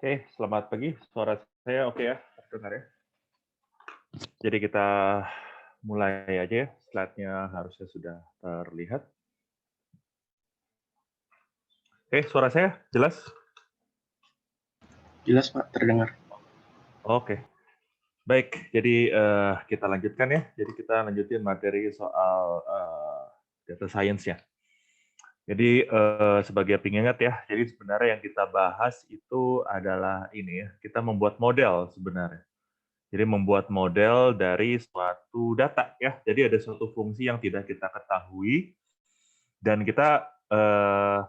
Oke, selamat pagi. Suara saya oke ya, terdengar ya? Jadi kita mulai aja ya, slide-nya harusnya sudah terlihat. Oke, suara saya jelas? Jelas Pak, terdengar. Oke, baik. Jadi kita lanjutkan ya. Jadi kita lanjutin materi soal data science ya. Jadi sebagai pengingat ya, jadi sebenarnya yang kita bahas itu adalah ini ya, kita membuat model sebenarnya. Jadi membuat model dari suatu data ya. Jadi ada suatu fungsi yang tidak kita ketahui dan kita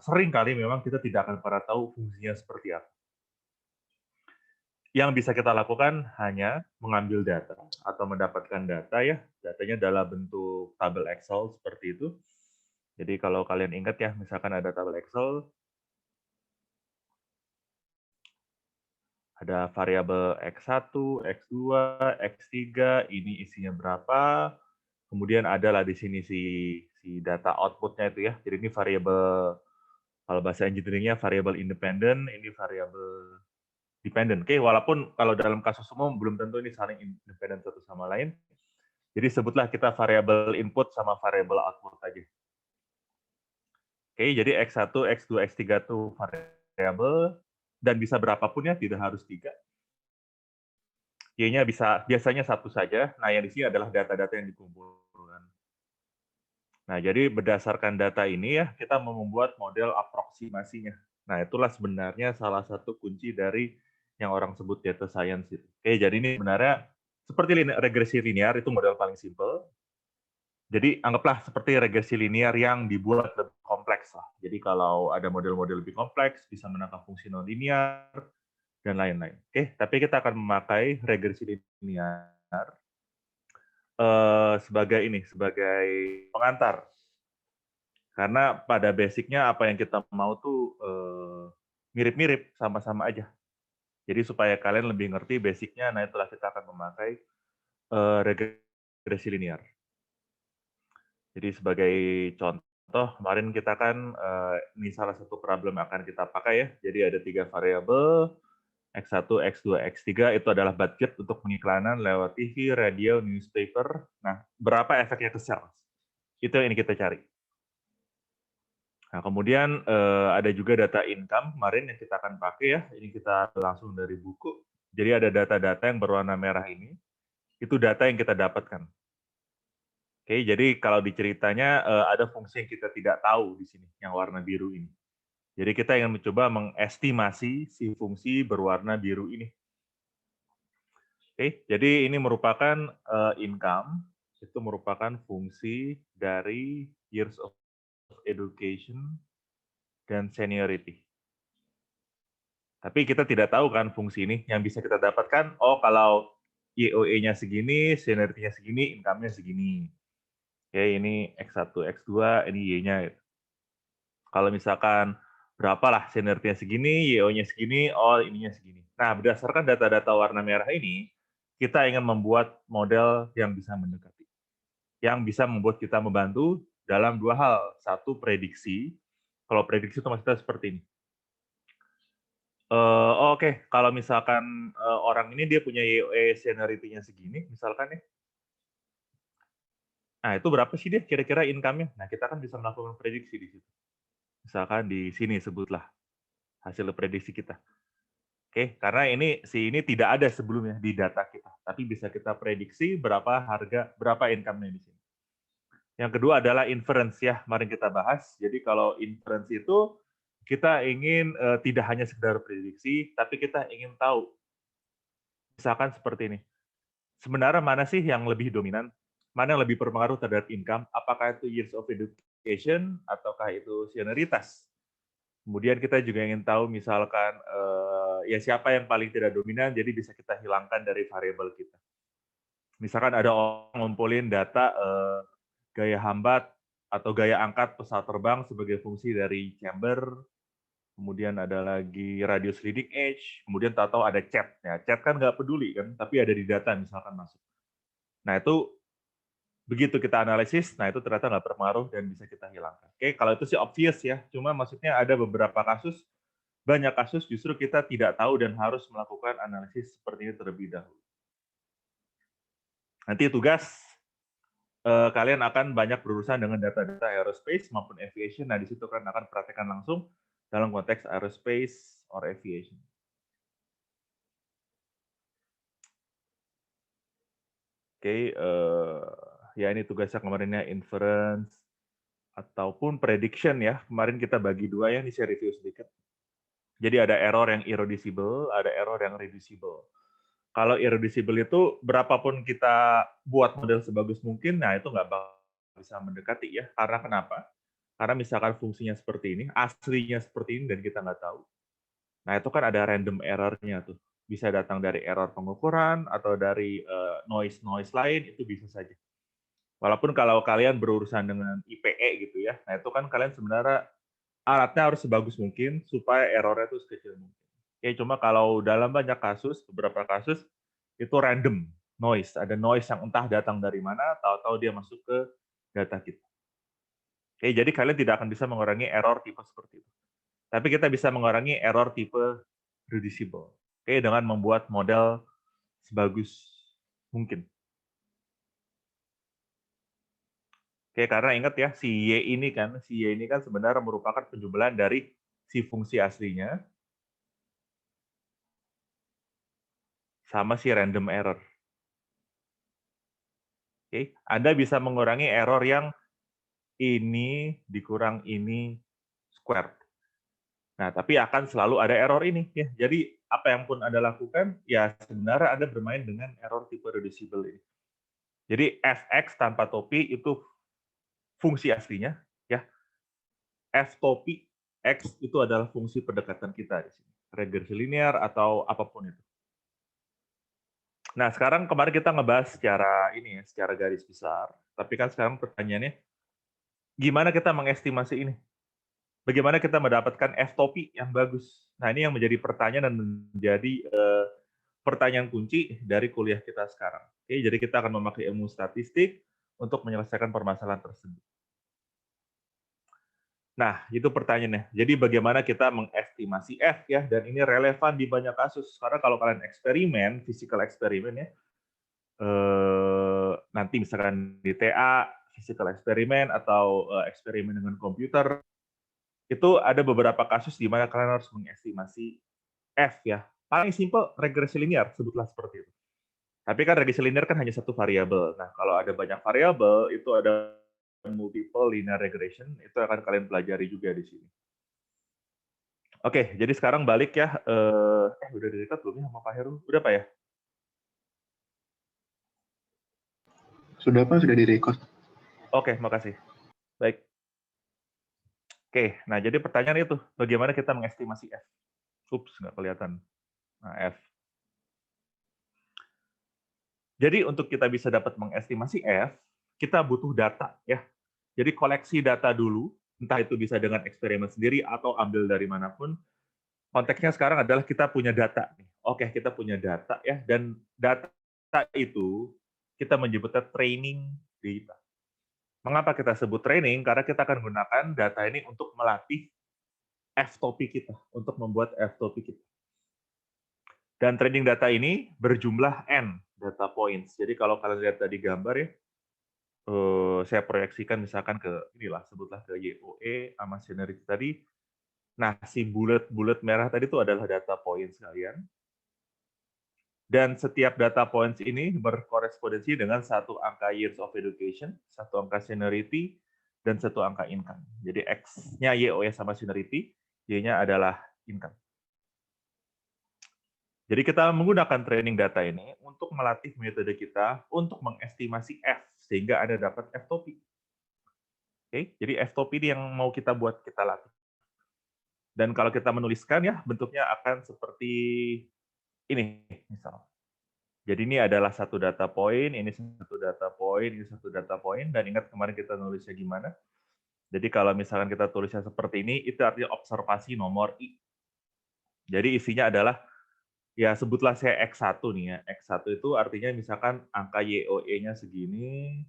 sering kali memang kita tidak akan pernah tahu fungsinya seperti apa. Yang bisa kita lakukan hanya mengambil data atau mendapatkan data ya, datanya dalam bentuk tabel Excel seperti itu. Jadi kalau kalian ingat ya, misalkan ada tabel Excel, ada variabel X1, X2, X3, ini isinya berapa, kemudian adalah di sini si data output-nya itu ya. Jadi ini variabel, kalau bahasa engineering-nya variabel independen, ini variabel dependent. Oke, walaupun kalau dalam kasus umum belum tentu ini saling independen satu sama lain. Jadi sebutlah kita variabel input sama variabel output aja. Oke, jadi X1, X2, X3 itu variabel dan bisa berapapun ya, tidak harus 3. Y-nya bisa biasanya 1 saja. Nah, yang di sini adalah data-data yang dikumpulkan. Nah, jadi berdasarkan data ini ya, kita mau membuat model aproksimasinya. Nah, itulah sebenarnya salah satu kunci dari yang orang sebut data science itu. Oke, jadi ini sebenarnya seperti regresi linear, itu model paling simple. Jadi anggaplah seperti regresi linear yang dibuat lebih kompleks lah. Jadi kalau ada model-model lebih kompleks, bisa menangkap fungsi non-linear, dan lain-lain. Oke, tapi kita akan memakai regresi linear sebagai pengantar. Karena pada basicnya apa yang kita mau tuh mirip-mirip, sama-sama aja. Jadi supaya kalian lebih ngerti basicnya, nah itulah kita akan memakai regresi linear. Jadi sebagai contoh, kemarin kita kan, ini salah satu problem yang akan kita pakai ya. Jadi ada 3 variabel, X1, X2, X3 itu adalah budget untuk pengiklanan lewat TV, radio, newspaper. Nah, berapa efeknya ke sales? Itu yang ini kita cari. Nah, kemudian ada juga data income kemarin yang kita akan pakai ya. Ini kita langsung dari buku. Jadi ada data-data yang berwarna merah ini. Itu data yang kita dapatkan. Oke, jadi kalau diceritanya ada fungsi yang kita tidak tahu di sini, yang warna biru ini. Jadi kita ingin mencoba mengestimasi si fungsi berwarna biru ini. Oke, jadi ini merupakan income, itu merupakan fungsi dari years of education dan seniority. Tapi kita tidak tahu kan fungsi ini, yang bisa kita dapatkan, oh kalau YOE-nya segini, seniority-nya segini, income-nya segini. Oke, ini X1, X2, ini Y-nya. Kalau misalkan berapalah seniority-nya segini, YO-nya segini, oh ininya segini. Nah, berdasarkan data-data warna merah ini, kita ingin membuat model yang bisa mendekati. Yang bisa membuat kita membantu dalam 2 hal. Satu, prediksi. Kalau prediksi itu maksudnya seperti ini. Oke, kalau misalkan orang ini dia punya YOE seniority-nya segini, misalkan ya. Nah, itu berapa sih dia kira-kira income-nya? Nah, kita kan bisa melakukan prediksi di situ. Misalkan di sini sebutlah hasil prediksi kita. Oke, karena ini tidak ada sebelumnya di data kita, tapi bisa kita prediksi berapa harga, berapa income-nya di sini. Yang kedua adalah inference ya, kemarin kita bahas. Jadi kalau inference itu kita ingin tidak hanya sekedar prediksi, tapi kita ingin tahu. Misalkan seperti ini. Sebenarnya mana sih yang lebih dominan? Mana yang lebih berpengaruh terhadap income? Apakah itu years of education ataukah itu senioritas? Kemudian kita juga ingin tahu misalkan ya siapa yang paling tidak dominan, jadi bisa kita hilangkan dari variabel kita. Misalkan ada orang ngumpulin data gaya hambat atau gaya angkat pesawat terbang sebagai fungsi dari chamber, kemudian ada lagi radius leading edge, kemudian tahu ada chat. Ya, chat kan nggak peduli kan, tapi ada di data misalkan masuk. Nah itu begitu kita analisis, nah itu ternyata nggak berpengaruh dan bisa kita hilangkan. Oke, kalau itu sih obvious ya, cuma maksudnya ada beberapa kasus banyak kasus justru kita tidak tahu dan harus melakukan analisis seperti ini terlebih dahulu. Nanti tugas kalian akan banyak berurusan dengan data-data aerospace maupun aviation. Nah, di situ kalian akan praktekkan langsung dalam konteks aerospace or aviation. Oke, ya ini tugasnya kemarinnya inference ataupun prediction ya. Kemarin kita bagi dua ya, ini saya review sedikit. Jadi ada error yang irreducible, ada error yang reducible. Kalau irreducible itu berapapun kita buat model sebagus mungkin, nah itu nggak bakal bisa mendekati ya. Karena kenapa? Karena misalkan fungsinya seperti ini, aslinya seperti ini dan kita nggak tahu. Nah itu kan ada random error-nya tuh. Bisa datang dari error pengukuran atau dari noise lain, itu bisa saja. Walaupun kalau kalian berurusan dengan IPE gitu ya, nah itu kan kalian sebenarnya alatnya harus sebagus mungkin supaya errornya itu sekecil mungkin. Ya cuma kalau dalam banyak kasus, beberapa kasus itu random noise, ada noise yang entah datang dari mana, tahu-tahu dia masuk ke data kita. Oke, jadi kalian tidak akan bisa mengurangi error tipe seperti itu. Tapi kita bisa mengurangi error tipe reducible. Oke, dengan membuat model sebagus mungkin. Oke, karena ingat ya, si Y ini kan sebenarnya merupakan penjumlahan dari si fungsi aslinya sama si random error. Oke, Anda bisa mengurangi error yang ini dikurang ini square. Nah, tapi akan selalu ada error ini ya. Jadi apa yang pun Anda lakukan, ya sebenarnya Anda bermain dengan error tipe reducible ini. Jadi fx tanpa topi itu fungsi aslinya, ya. F topi x itu adalah fungsi pendekatan kita di sini. Regresi linear atau apapun itu. Nah, sekarang kemarin kita ngebahas secara ini ya, secara garis besar. Tapi kan sekarang pertanyaannya, gimana kita mengestimasi ini? Bagaimana kita mendapatkan F topi yang bagus? Nah, ini yang menjadi pertanyaan dan menjadi pertanyaan kunci dari kuliah kita sekarang. Oke, jadi kita akan memakai ilmu statistik untuk menyelesaikan permasalahan tersebut. Nah, itu pertanyaannya. Jadi bagaimana kita mengestimasi F ya, dan ini relevan di banyak kasus. Karena kalau kalian eksperimen, physical eksperimen ya, nanti misalkan di TA, physical eksperimen atau eksperimen dengan komputer, itu ada beberapa kasus di mana kalian harus mengestimasi F ya. Paling simple regresi linear, sebutlah seperti itu. Tapi kan regresi linear kan hanya satu variabel. Nah, kalau ada banyak variabel, itu ada multiple linear regression, itu akan kalian pelajari juga di sini. Oke, jadi sekarang balik ya. Udah di-record belum ya sama Pak Heru? Udah, Pak ya? Sudah, Pak, sudah di-record. Oke, makasih. Baik. Oke, nah jadi pertanyaan itu, bagaimana kita mengestimasi F? Ups, nggak kelihatan. Nah, F. Jadi untuk kita bisa dapat mengestimasi F, kita butuh data ya. Jadi koleksi data dulu, entah itu bisa dengan eksperimen sendiri atau ambil dari manapun. Konteksnya sekarang adalah kita punya data. Oke, kita punya data ya, dan data itu kita menyebutnya training data. Mengapa kita sebut training? Karena kita akan gunakan data ini untuk melatih F-topi kita, untuk membuat F-topi kita. Dan training data ini berjumlah N data points. Jadi kalau kalian lihat tadi gambar ya, saya proyeksikan misalkan ke inilah, sebutlah ke YOE sama seniority tadi. Nah, si bulat-bulat merah tadi itu adalah data points kalian. Dan setiap data points ini berkorespondensi dengan satu angka years of education, satu angka seniority, dan satu angka income. Jadi X-nya YOE sama seniority, Y-nya adalah income. Jadi kita menggunakan training data ini untuk melatih metode kita untuk mengestimasi F, sehingga Anda dapat F-topi. Oke, jadi F-topi ini yang mau kita buat kita latih. Dan kalau kita menuliskan ya, bentuknya akan seperti ini, misal. Jadi ini adalah satu data point, ini satu data point, ini satu data point, dan ingat kemarin kita nulisnya gimana? Jadi kalau misalkan kita tulisnya seperti ini, itu artinya observasi nomor I. Jadi isinya adalah ya sebutlah saya X1 nih ya. X1 itu artinya misalkan angka YOE-nya segini,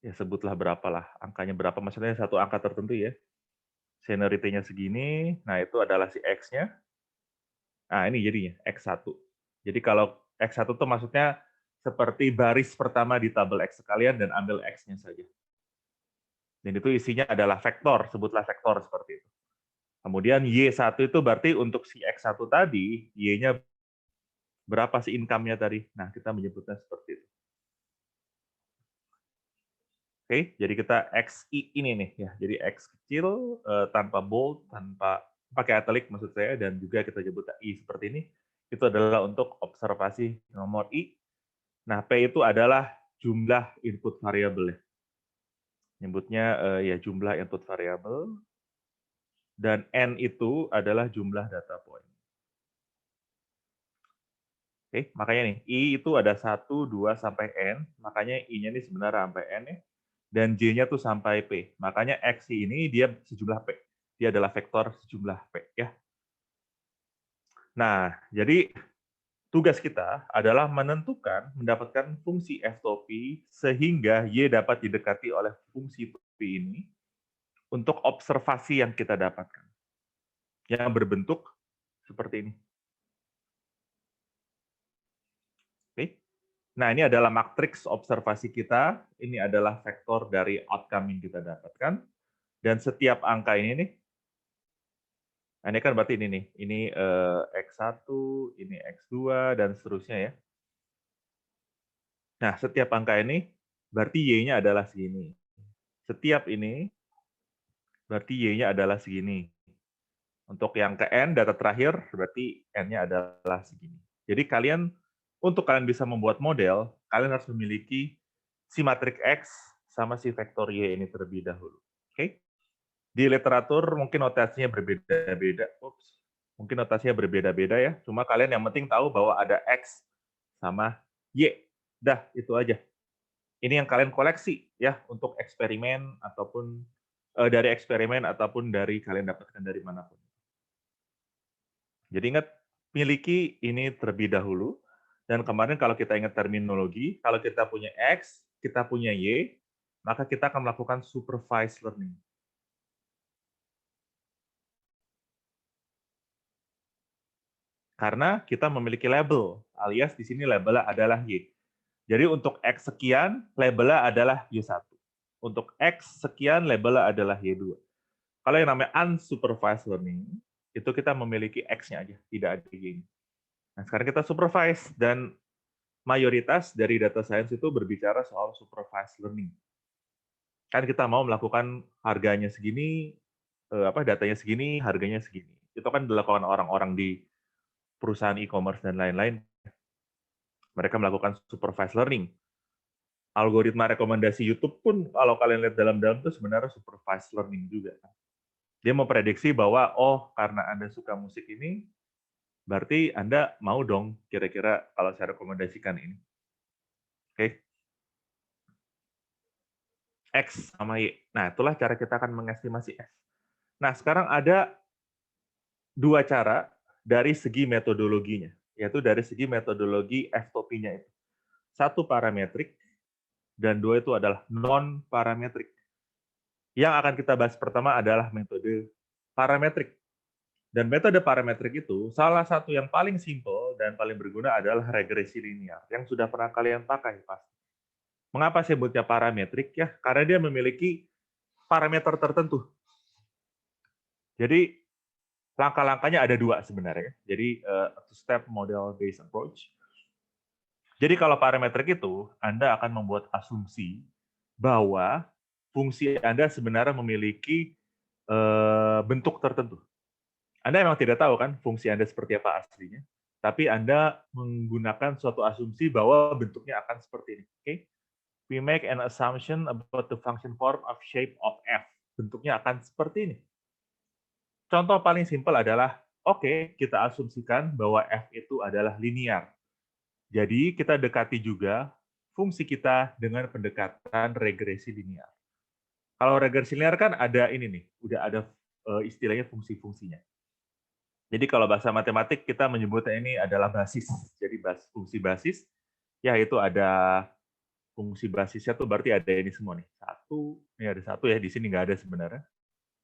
ya sebutlah berapalah, angkanya berapa, maksudnya satu angka tertentu ya. seniority-nya segini, nah itu adalah si X-nya. Nah, ini jadinya X1. Jadi kalau X1 itu maksudnya seperti baris pertama di tabel X sekalian dan ambil X-nya saja. Dan itu isinya adalah vektor, sebutlah vektor seperti itu. Kemudian Y1 itu berarti untuk si X1 tadi, Y-nya berapa sih income-nya tadi? Nah, kita menyebutnya seperti itu. Oke, jadi kita XI ini nih ya. Jadi X kecil tanpa bold, tanpa pakai italic maksud saya, dan juga kita sebut I seperti ini. Itu adalah untuk observasi nomor I. Nah, P itu adalah jumlah input variabel ya. Nyebutnya ya jumlah input variabel. Dan N itu adalah jumlah data point. Oke, makanya nih, I itu ada 1, 2, sampai N. Makanya I-nya ini sebenarnya sampai N ya. Dan J-nya tuh sampai P. Makanya X ini dia sejumlah P. Dia adalah vektor sejumlah P. Ya. Nah, jadi tugas kita adalah menentukan, mendapatkan fungsi F to P, sehingga Y dapat didekati oleh fungsi P ini untuk observasi yang kita dapatkan. Yang berbentuk seperti ini. Oke. Nah, ini adalah matriks observasi kita. Ini adalah vektor dari outcome yang kita dapatkan. Dan setiap angka ini nih, nah ini kan berarti ini nih, ini X1, ini X2, dan seterusnya ya. Nah, setiap angka ini, berarti Y-nya adalah segini. Setiap ini, berarti Y-nya adalah segini. Untuk yang ke N, data terakhir, berarti N-nya adalah segini. Jadi untuk kalian bisa membuat model, kalian harus memiliki si matriks X sama si vektor Y ini terlebih dahulu. Oke? Di literatur mungkin notasinya berbeda-beda. Mungkin notasinya berbeda-beda ya. Cuma kalian yang penting tahu bahwa ada X sama Y. Dah, itu aja. Ini yang kalian koleksi ya untuk eksperimen ataupun dari eksperimen ataupun dari kalian dapatkan dari manapun. Jadi ingat, miliki ini terlebih dahulu. Dan kemarin kalau kita ingat terminologi, kalau kita punya X, kita punya Y, maka kita akan melakukan supervised learning. Karena kita memiliki label, alias di sini labelnya adalah Y. Jadi untuk X sekian, labelnya adalah Y1. Untuk X sekian, labelnya adalah Y2. Kalau yang namanya unsupervised learning, itu kita memiliki X-nya aja, tidak ada Y. Nah, sekarang kita supervise, dan mayoritas dari data science itu berbicara soal supervised learning. Kan kita mau melakukan harganya segini, datanya segini, harganya segini. Itu kan dilakukan orang-orang di perusahaan e-commerce dan lain-lain. Mereka melakukan supervised learning. Algoritma rekomendasi YouTube pun kalau kalian lihat dalam-dalam itu sebenarnya supervised learning juga. Dia memprediksi bahwa, oh karena Anda suka musik ini, berarti Anda mau dong kira-kira kalau saya rekomendasikan ini. Oke. X sama Y. Nah, itulah cara kita akan mengestimasi F. Nah, sekarang ada dua cara dari segi metodologinya, yaitu dari segi metodologi F-T-P-nya itu. Satu parametrik, dan dua itu adalah non-parametrik. Yang akan kita bahas pertama adalah metode parametrik. Dan metode parametrik itu, salah satu yang paling simpel dan paling berguna adalah regresi linear, yang sudah pernah kalian pakai pasti. Mengapa saya sebutnya parametrik? Ya, karena dia memiliki parameter tertentu. Jadi, langkah-langkahnya ada dua sebenarnya. Jadi, two-step model-based approach. Jadi, kalau parametrik itu, Anda akan membuat asumsi bahwa fungsi Anda sebenarnya memiliki bentuk tertentu. Anda memang tidak tahu kan fungsi Anda seperti apa aslinya, tapi Anda menggunakan suatu asumsi bahwa bentuknya akan seperti ini. Oke? We make an assumption about the function form of shape of f. Bentuknya akan seperti ini. Contoh paling simpel adalah, oke, kita asumsikan bahwa f itu adalah linear. Jadi kita dekati juga fungsi kita dengan pendekatan regresi linear. Kalau regresi linear kan ada ini nih, udah ada istilahnya fungsi-fungsinya. Jadi kalau bahasa matematik kita menyebutnya ini adalah basis. Jadi fungsi basis, ya itu ada fungsi basisnya tuh berarti ada ini semua nih. Ini ada satu ya, di sini nggak ada sebenarnya.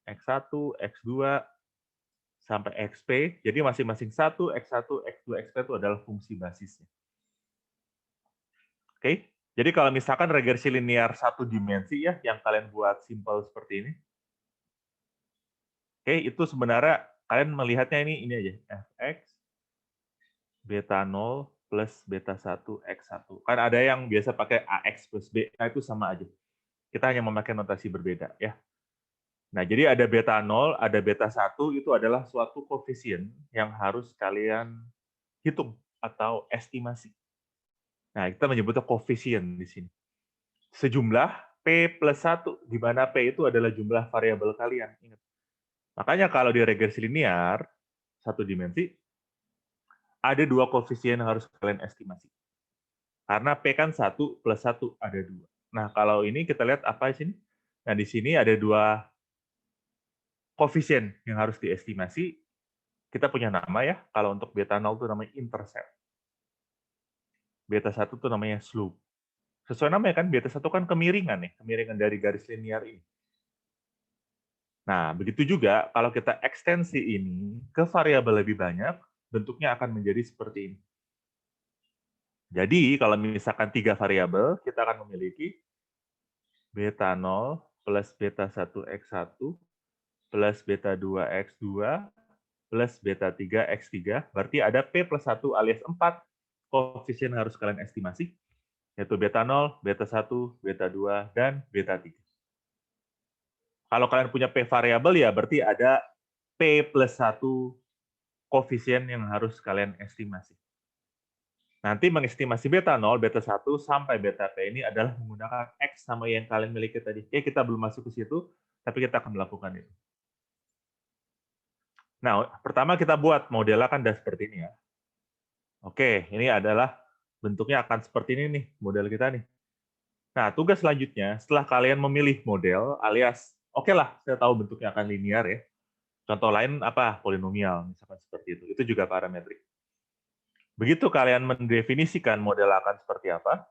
X1, X2, sampai XP. Jadi masing-masing 1, X1, X2, XP itu adalah fungsi basisnya. Oke? Jadi kalau misalkan regresi linear satu dimensi ya, yang kalian buat simple seperti ini. Oke, itu sebenarnya kalian melihatnya ini aja, fx beta 0 plus beta 1 x1. Kan ada yang biasa pakai ax plus b, nah itu sama aja. Kita hanya memakai notasi berbeda ya. Nah, jadi ada beta 0, ada beta 1, itu adalah suatu koefisien yang harus kalian hitung atau estimasi. Nah, kita menyebutnya koefisien di sini. Sejumlah P plus 1, di mana P itu adalah jumlah variabel kalian. Ingat. Makanya kalau di regresi linear, satu dimensi, ada dua koefisien yang harus kalian estimasi. Karena P kan 1 plus 1, ada 2. Nah, kalau ini kita lihat apa di sini? Nah, di sini ada dua koefisien yang harus diestimasi. Kita punya nama ya, kalau untuk beta 0 itu namanya intercept. Beta 1 itu namanya slope. Sesuai namanya kan, beta 1 kan kemiringan nih, kemiringan dari garis linear ini. Nah, begitu juga kalau kita ekstensi ini ke variabel lebih banyak, bentuknya akan menjadi seperti ini. Jadi, kalau misalkan 3 variabel, kita akan memiliki beta 0 plus beta 1 X1 plus beta 2 X2 plus beta 3 X3, berarti ada P plus 1 alias 4 koefisien yang harus kalian estimasi, yaitu beta 0, beta 1, beta 2, dan beta 3. Kalau kalian punya P variabel, ya berarti ada P plus 1 koefisien yang harus kalian estimasi. Nanti mengestimasi beta 0, beta 1, sampai beta P ini adalah menggunakan X sama yang kalian miliki tadi. Oke, kita belum masuk ke situ, tapi kita akan melakukan itu. Nah, pertama kita buat modelnya kan udah seperti ini ya. Oke, ini adalah bentuknya akan seperti ini nih, model kita nih. Nah, tugas selanjutnya, setelah kalian memilih model, alias, oke lah, saya tahu bentuknya akan linear ya. Contoh lain apa? Polinomial, misalkan seperti itu. Itu juga parametrik. Begitu kalian mendefinisikan model akan seperti apa,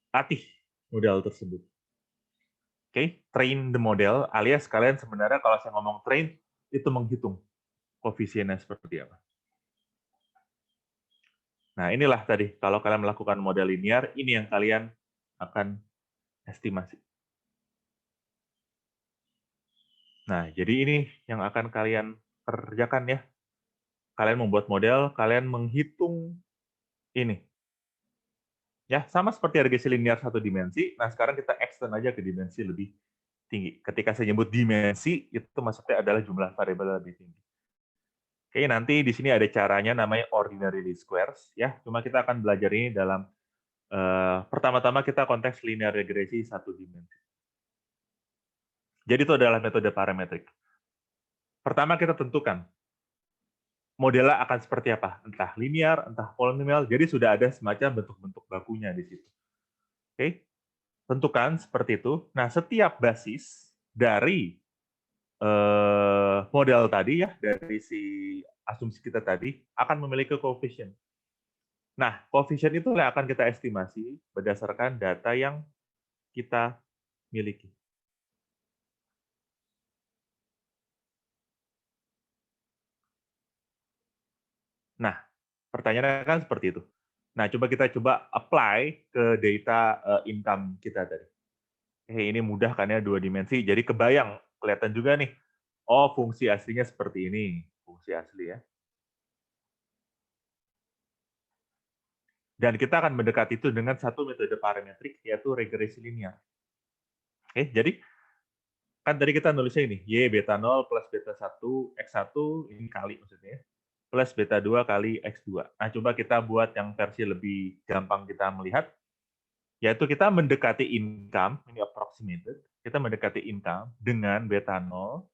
latih model tersebut. Oke, train the model, alias kalian sebenarnya kalau saya ngomong train, itu menghitung koefisiennya seperti apa. Nah, inilah tadi, kalau kalian melakukan model linear, ini yang kalian akan estimasi. Nah, jadi ini yang akan kalian kerjakan ya. Kalian membuat model, kalian menghitung ini. Ya, sama seperti regresi linear satu dimensi, nah sekarang kita extend aja ke dimensi lebih tinggi. Ketika saya nyebut dimensi, itu maksudnya adalah jumlah variabel lebih tinggi. Oke, nanti di sini ada caranya namanya ordinary least squares. Ya, cuma kita akan belajar ini dalam pertama-tama kita konteks linear regresi satu dimensi. Jadi itu adalah metode parametrik. Pertama kita tentukan modelnya akan seperti apa, entah linear, entah polinomial. Jadi sudah ada semacam bentuk-bentuk bakunya di situ. Oke, tentukan seperti itu. Nah, setiap basis dari model tadi ya, dari si asumsi kita tadi akan memiliki koefisien. Nah, koefisien itu yang akan kita estimasi berdasarkan data yang kita miliki. Nah, pertanyaannya kan seperti itu. Nah, kita coba apply ke data income kita tadi. Ini mudah kan ya, 2 dimensi. Jadi kebayang, kelihatan juga nih. Oh, fungsi aslinya seperti ini. Fungsi asli ya. Dan kita akan mendekati itu dengan satu metode parametrik, yaitu regresi linear. Oke, jadi kan tadi kita nulisnya ini, Y beta 0 plus beta 1, X1, ini kali maksudnya, plus beta 2 kali X2. Nah, coba kita buat yang versi lebih gampang kita melihat, yaitu kita mendekati income, ini approximated, kita mendekati income dengan beta 0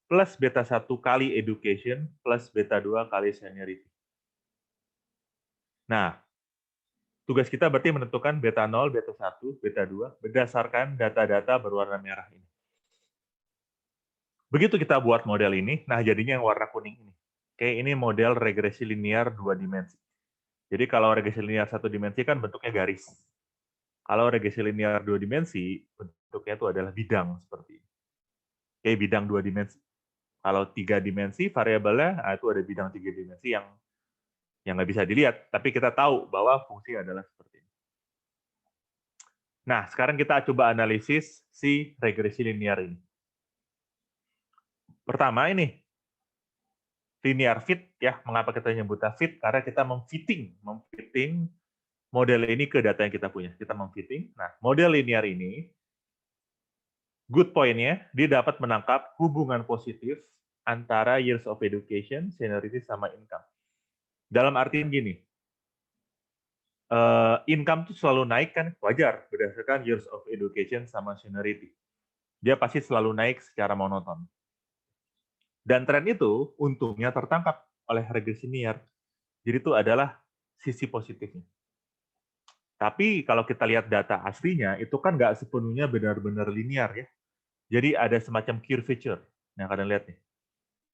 plus beta 1 kali education plus beta 2 kali seniority. Nah, tugas kita berarti menentukan beta 0, beta 1, beta 2 berdasarkan data-data berwarna merah ini. Begitu kita buat model ini, nah jadinya yang warna kuning ini. Oke, ini model regresi linear 2 dimensi. Jadi kalau regresi linear 1 dimensi kan bentuknya garis. Kalau regresi linear 2 dimensi, bentuknya itu adalah bidang seperti ini. Oke, bidang 2 dimensi. Kalau 3 dimensi, variabelnya, itu ada bidang 3 dimensi yang nggak bisa dilihat, tapi kita tahu bahwa fungsi adalah seperti ini. Nah, sekarang kita coba analisis si regresi linear ini. Pertama ini, linear fit, ya. Mengapa kita nyebutnya fit? Karena kita memfitting model ini ke data yang kita punya. Kita memfitting. Nah, model linear ini, good point-nya, dia dapat menangkap hubungan positif antara years of education, seniority, sama income. Dalam artian gini, income tuh selalu naik kan, wajar, berdasarkan years of education sama seniority. Dia pasti selalu naik secara monoton. Dan tren itu untungnya tertangkap oleh regresi linear. Jadi itu adalah sisi positifnya. Tapi kalau kita lihat data aslinya, itu kan nggak sepenuhnya benar-benar linear ya. Jadi ada semacam curvature. Nah, kalian lihat nih.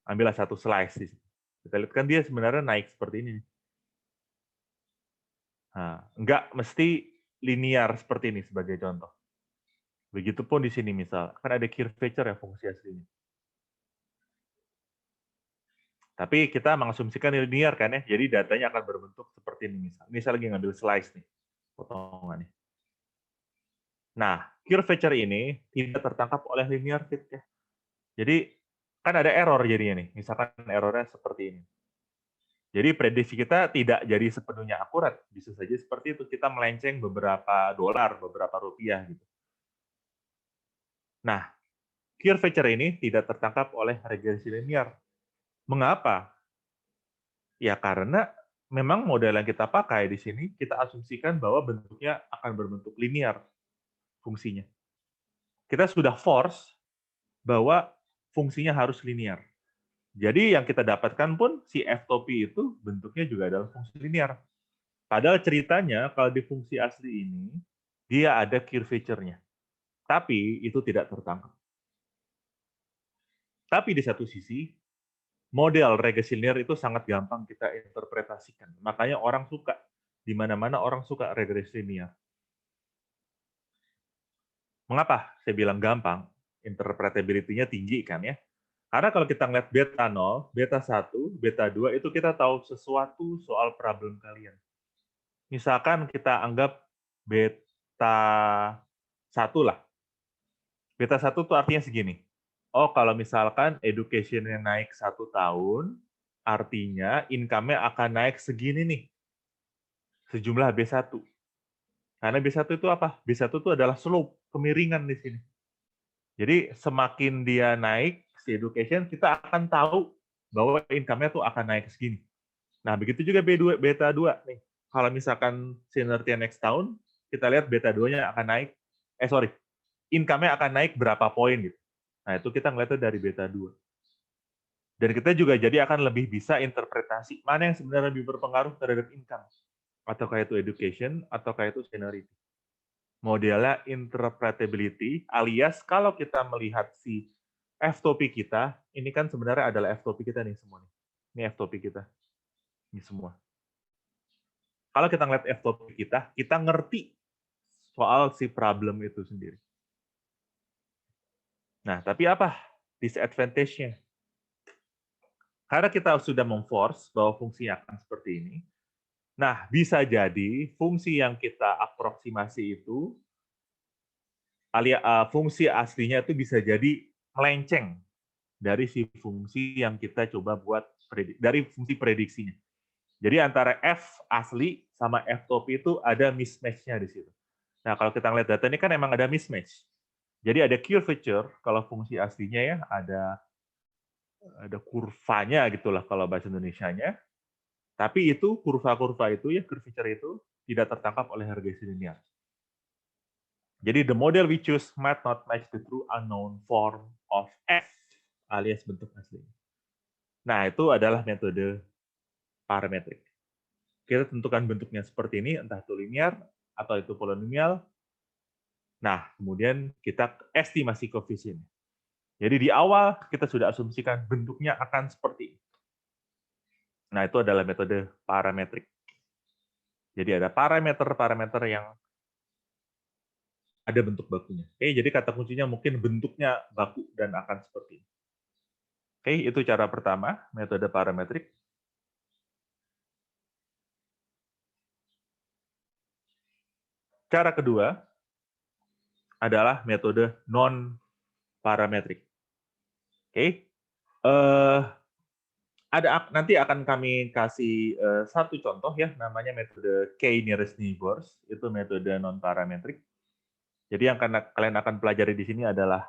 Ambillah satu slice di sini. Kita lihat kan dia sebenarnya naik seperti ini. Nah, nggak mesti linear seperti ini sebagai contoh. Begitupun di sini misal, kan ada curvature ya fungsi aslinya. Tapi kita mengasumsikan linear kan ya, jadi datanya akan berbentuk seperti ini misal. Ini saya lagi ngambil slice nih, potongannya. Nah, curvature ini tidak tertangkap oleh linear fit ya. Jadi kan ada error jadinya nih, misalkan errornya seperti ini. Jadi prediksi kita tidak jadi sepenuhnya akurat, bisa saja seperti itu, kita melenceng beberapa dolar, beberapa rupiah gitu. Nah, curvature ini tidak tertangkap oleh regresi linear. Mengapa? Ya karena memang model yang kita pakai di sini, kita asumsikan bahwa bentuknya akan berbentuk linear fungsinya. Kita sudah force bahwa fungsinya harus linear. Jadi yang kita dapatkan pun si f-topi itu bentuknya juga adalah fungsi linear. Padahal ceritanya kalau di fungsi asli ini, dia ada curvature-nya. Tapi itu tidak tertangkap. Tapi di satu sisi, model regresi linear itu sangat gampang kita interpretasikan. Makanya orang suka, di mana-mana orang suka regresi linear. Mengapa saya bilang gampang? Interpretability-nya tinggi kan ya. Karena kalau kita ngeliat beta 0, beta 1, beta 2, itu kita tahu sesuatu soal problem kalian. Misalkan kita anggap beta 1 lah. Beta 1 itu artinya segini. Oh, kalau misalkan education-nya naik 1 tahun, artinya income-nya akan naik segini nih. Sejumlah B1. Karena B1 itu apa? B1 itu adalah slope, kemiringan di sini. Jadi semakin dia naik si education, kita akan tahu bahwa income-nya tuh akan naik segini. Nah, begitu juga B2, beta 2 nih. Kalau misalkan seniority next tahun, kita lihat beta 2-nya akan naik, income-nya akan naik berapa poin gitu. Nah, itu kita ngeliatnya dari beta 2. Dan kita juga jadi akan lebih bisa interpretasi mana yang sebenarnya lebih berpengaruh terhadap income. Ataukah itu education, ataukah itu seniority. Modelnya interpretability, alias kalau kita melihat si f-topi kita, ini kan sebenarnya adalah f-topi kita nih semua. Ini f-topi kita. Ini semua. Kalau kita ngeliat f-topi kita ngerti soal si problem itu sendiri. Nah, tapi apa disadvantage-nya? Karena kita sudah memforce bahwa fungsinya akan seperti ini, nah bisa jadi fungsi yang kita aproksimasi itu, fungsi aslinya itu bisa jadi melenceng dari si fungsi yang kita coba buat, dari fungsi prediksinya. Jadi antara f asli sama f-topi itu ada mismatch-nya di situ. Nah, kalau kita ngeliat data ini kan emang ada mismatch. Jadi ada curvature, kalau fungsi aslinya ya, ada kurvanya gitulah kalau bahasa Indonesianya. Tapi itu kurva-kurva itu ya, curvature itu tidak tertangkap oleh regresi linear. Jadi the model we choose might not match the true unknown form of f alias bentuk asli. Nah, itu adalah metode parametrik. Kita tentukan bentuknya seperti ini, entah itu linear atau itu polinomial. Nah, kemudian kita estimasi koefisien. Jadi di awal kita sudah asumsikan bentuknya akan seperti ini. Nah, itu adalah metode parametrik. Jadi ada parameter-parameter yang ada bentuk bakunya. Oke, jadi kata kuncinya mungkin bentuknya baku dan akan seperti ini. Oke, itu cara pertama, metode parametrik. Cara kedua adalah metode non-parametrik. Oke, nanti akan kami kasih satu contoh ya, namanya metode K-nearest neighbors, itu metode non-parametrik. Jadi yang kalian akan pelajari di sini adalah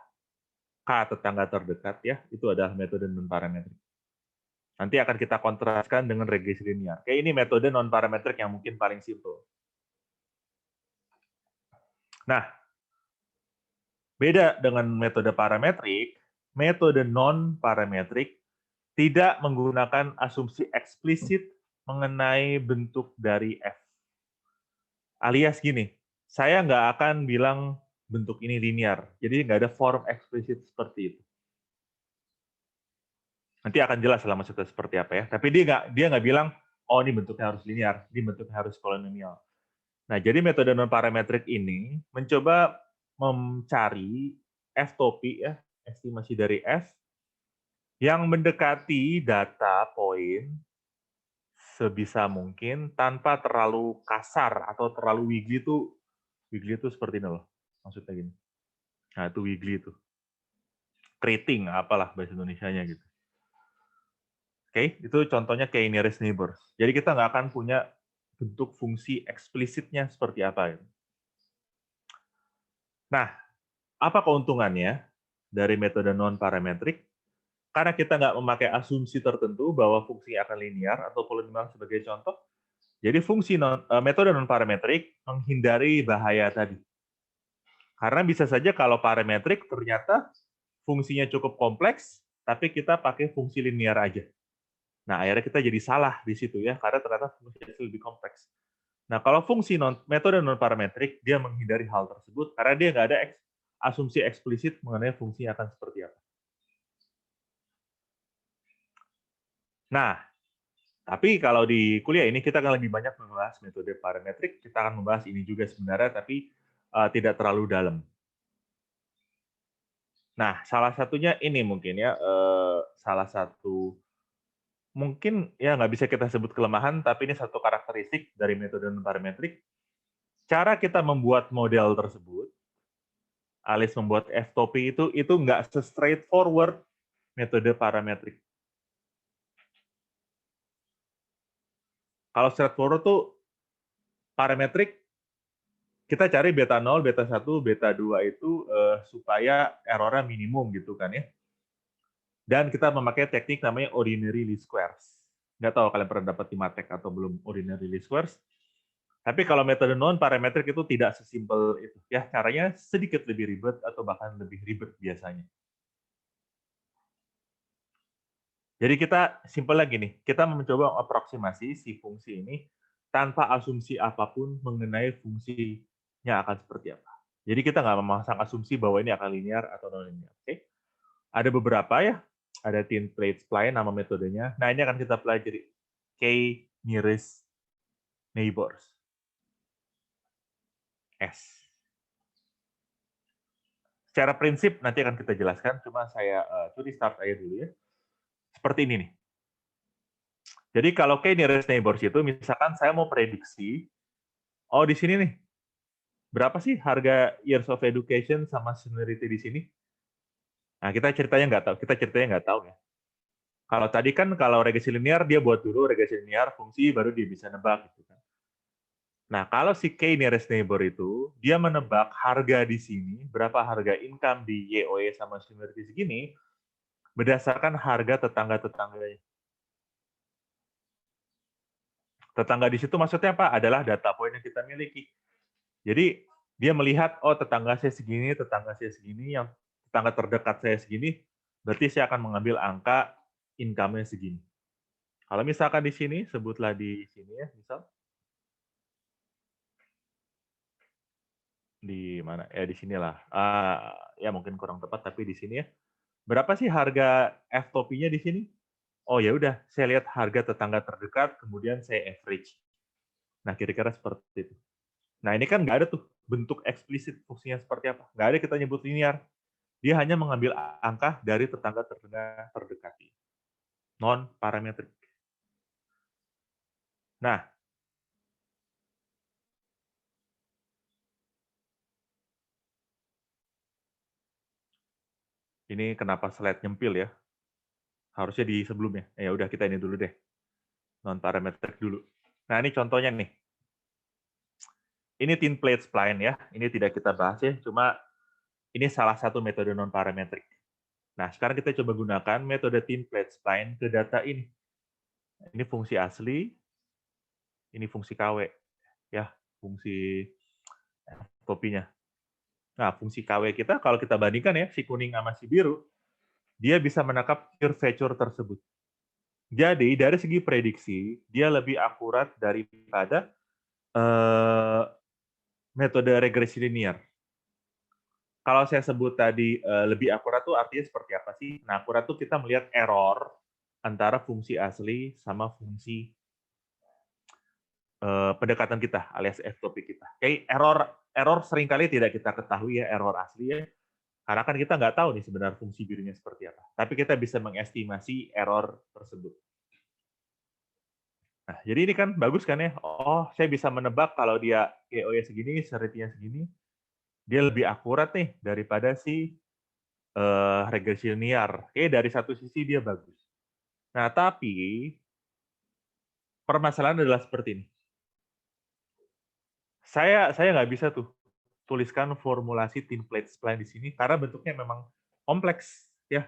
K tetangga terdekat ya, itu adalah metode non-parametrik. Nanti akan kita kontraskan dengan regresi linear. Oke, ini metode non-parametrik yang mungkin paling simple. Nah, beda dengan metode parametrik, metode non-parametrik tidak menggunakan asumsi eksplisit mengenai bentuk dari F. Alias gini, saya nggak akan bilang bentuk ini linear, jadi nggak ada form eksplisit seperti itu. Nanti akan jelas lah maksudnya seperti apa ya. Tapi dia nggak bilang, oh ini bentuknya harus linear, ini bentuknya harus polinomial. Nah, jadi metode non-parametrik ini mencoba mencari F topi ya, estimasi dari F yang mendekati data poin sebisa mungkin tanpa terlalu kasar atau terlalu wiggly itu seperti ini loh. Maksudnya gini. Nah, itu wiggly itu. Keriting, apalah bahasa Indonesianya gitu. Oke, itu contohnya kayak nearest neighbors. Jadi kita nggak akan punya bentuk fungsi eksplisitnya seperti apa. Nah, apa keuntungannya dari metode non-parametrik? Karena kita nggak memakai asumsi tertentu bahwa fungsi akan linear atau polinomial sebagai contoh, jadi metode non-parametrik menghindari bahaya tadi. Karena bisa saja kalau parametrik ternyata fungsinya cukup kompleks, tapi kita pakai fungsi linear aja. Nah, akhirnya kita jadi salah di situ ya, karena ternyata fungsinya lebih kompleks. Nah, kalau metode non-parametrik, dia menghindari hal tersebut, karena dia nggak ada asumsi eksplisit mengenai fungsinya akan seperti apa. Nah, tapi kalau di kuliah ini kita akan lebih banyak membahas metode parametrik, kita akan membahas ini juga sebenarnya, tapi tidak terlalu dalam. Nah, salah satunya ini mungkin ya, salah satu mungkin ya nggak bisa kita sebut kelemahan, tapi ini satu karakteristik dari metode non-parametrik. Cara kita membuat model tersebut, alias membuat F-topi itu nggak se-straightforward metode parametrik. Kalau straightforward tuh parametrik, kita cari beta 0, beta 1, beta 2 itu supaya errornya minimum gitu kan ya. Dan kita memakai teknik namanya ordinary least squares. Nggak tahu kalian pernah dapat di Matek atau belum ordinary least squares. Tapi kalau metode non-parametrik itu tidak sesimpel itu. Ya, caranya sedikit lebih ribet atau bahkan lebih ribet biasanya. Jadi kita simpel lagi nih, kita mencoba aproksimasi si fungsi ini tanpa asumsi apapun mengenai fungsinya akan seperti apa. Jadi kita nggak memasang asumsi bahwa ini akan linear atau non-linear. Oke? Ada beberapa ya, ada thin plate spline nama metodenya. Nah, ini akan kita pelajari. K-nearest neighbors. S. Secara prinsip nanti akan kita jelaskan, cuma saya tulis start aja dulu ya. Seperti ini nih. Jadi kalau K-nearest neighbors itu, misalkan saya mau prediksi, oh di sini nih, berapa sih harga years of education sama seniority di sini? Nah, kita ceritanya nggak tahu ya. Kalau tadi kan kalau regresi linear dia buat dulu regresi linear fungsi baru dia bisa nebak gitu kan. Nah, kalau si K nearest neighbor itu dia menebak harga di sini, berapa harga income di YOE sama seniority segini berdasarkan harga tetangga-tetangganya. Tetangga di situ maksudnya apa? Adalah data poin yang kita miliki. Jadi dia melihat oh tetangga saya segini, yang tetangga terdekat saya segini, berarti saya akan mengambil angka income-nya segini. Kalau misalkan di sini, sebutlah di sini ya, misal. Di mana? Ya di sinilah. Ya mungkin kurang tepat, tapi di sini ya. Berapa sih harga F-topinya di sini? Oh ya udah, saya lihat harga tetangga terdekat, kemudian saya average. Nah, kira-kira seperti itu. Nah, ini kan nggak ada tuh bentuk eksplisit fungsinya seperti apa. Nggak ada kita nyebut linear. Dia hanya mengambil angka dari tetangga terdekati. Non parametrik. Nah, ini kenapa slide nyempil ya? Harusnya di sebelumnya. Ya udah kita ini dulu deh. Non parametrik dulu. Nah, ini contohnya nih. Ini thin plate spline ya. Ini tidak kita bahas ya, cuma ini salah satu metode non parametrik. Nah, sekarang kita coba gunakan metode thin plate spline ke data ini. Ini fungsi asli, ini fungsi KW ya, fungsi kopinya. Nah, fungsi KW kita kalau kita bandingkan ya, si kuning sama si biru, dia bisa menangkap curvature tersebut. Jadi dari segi prediksi, dia lebih akurat daripada metode regresi linear. Kalau saya sebut tadi lebih akurat tuh artinya seperti apa sih? Nah, akurat tuh kita melihat error antara fungsi asli sama fungsi pendekatan kita alias f-topik kita. Kayak error seringkali tidak kita ketahui ya, error asli ya. Karena kan kita nggak tahu nih sebenarnya fungsi birunya seperti apa. Tapi kita bisa mengestimasi error tersebut. Nah, jadi ini kan bagus kan ya? Oh, saya bisa menebak kalau dia KO-nya segini, seritinya segini, dia lebih akurat nih daripada si regresi linear. Oke, dari satu sisi dia bagus. Nah, tapi permasalahan adalah seperti ini. Saya nggak bisa tuh tuliskan formulasi thin plate spline di sini karena bentuknya memang kompleks ya.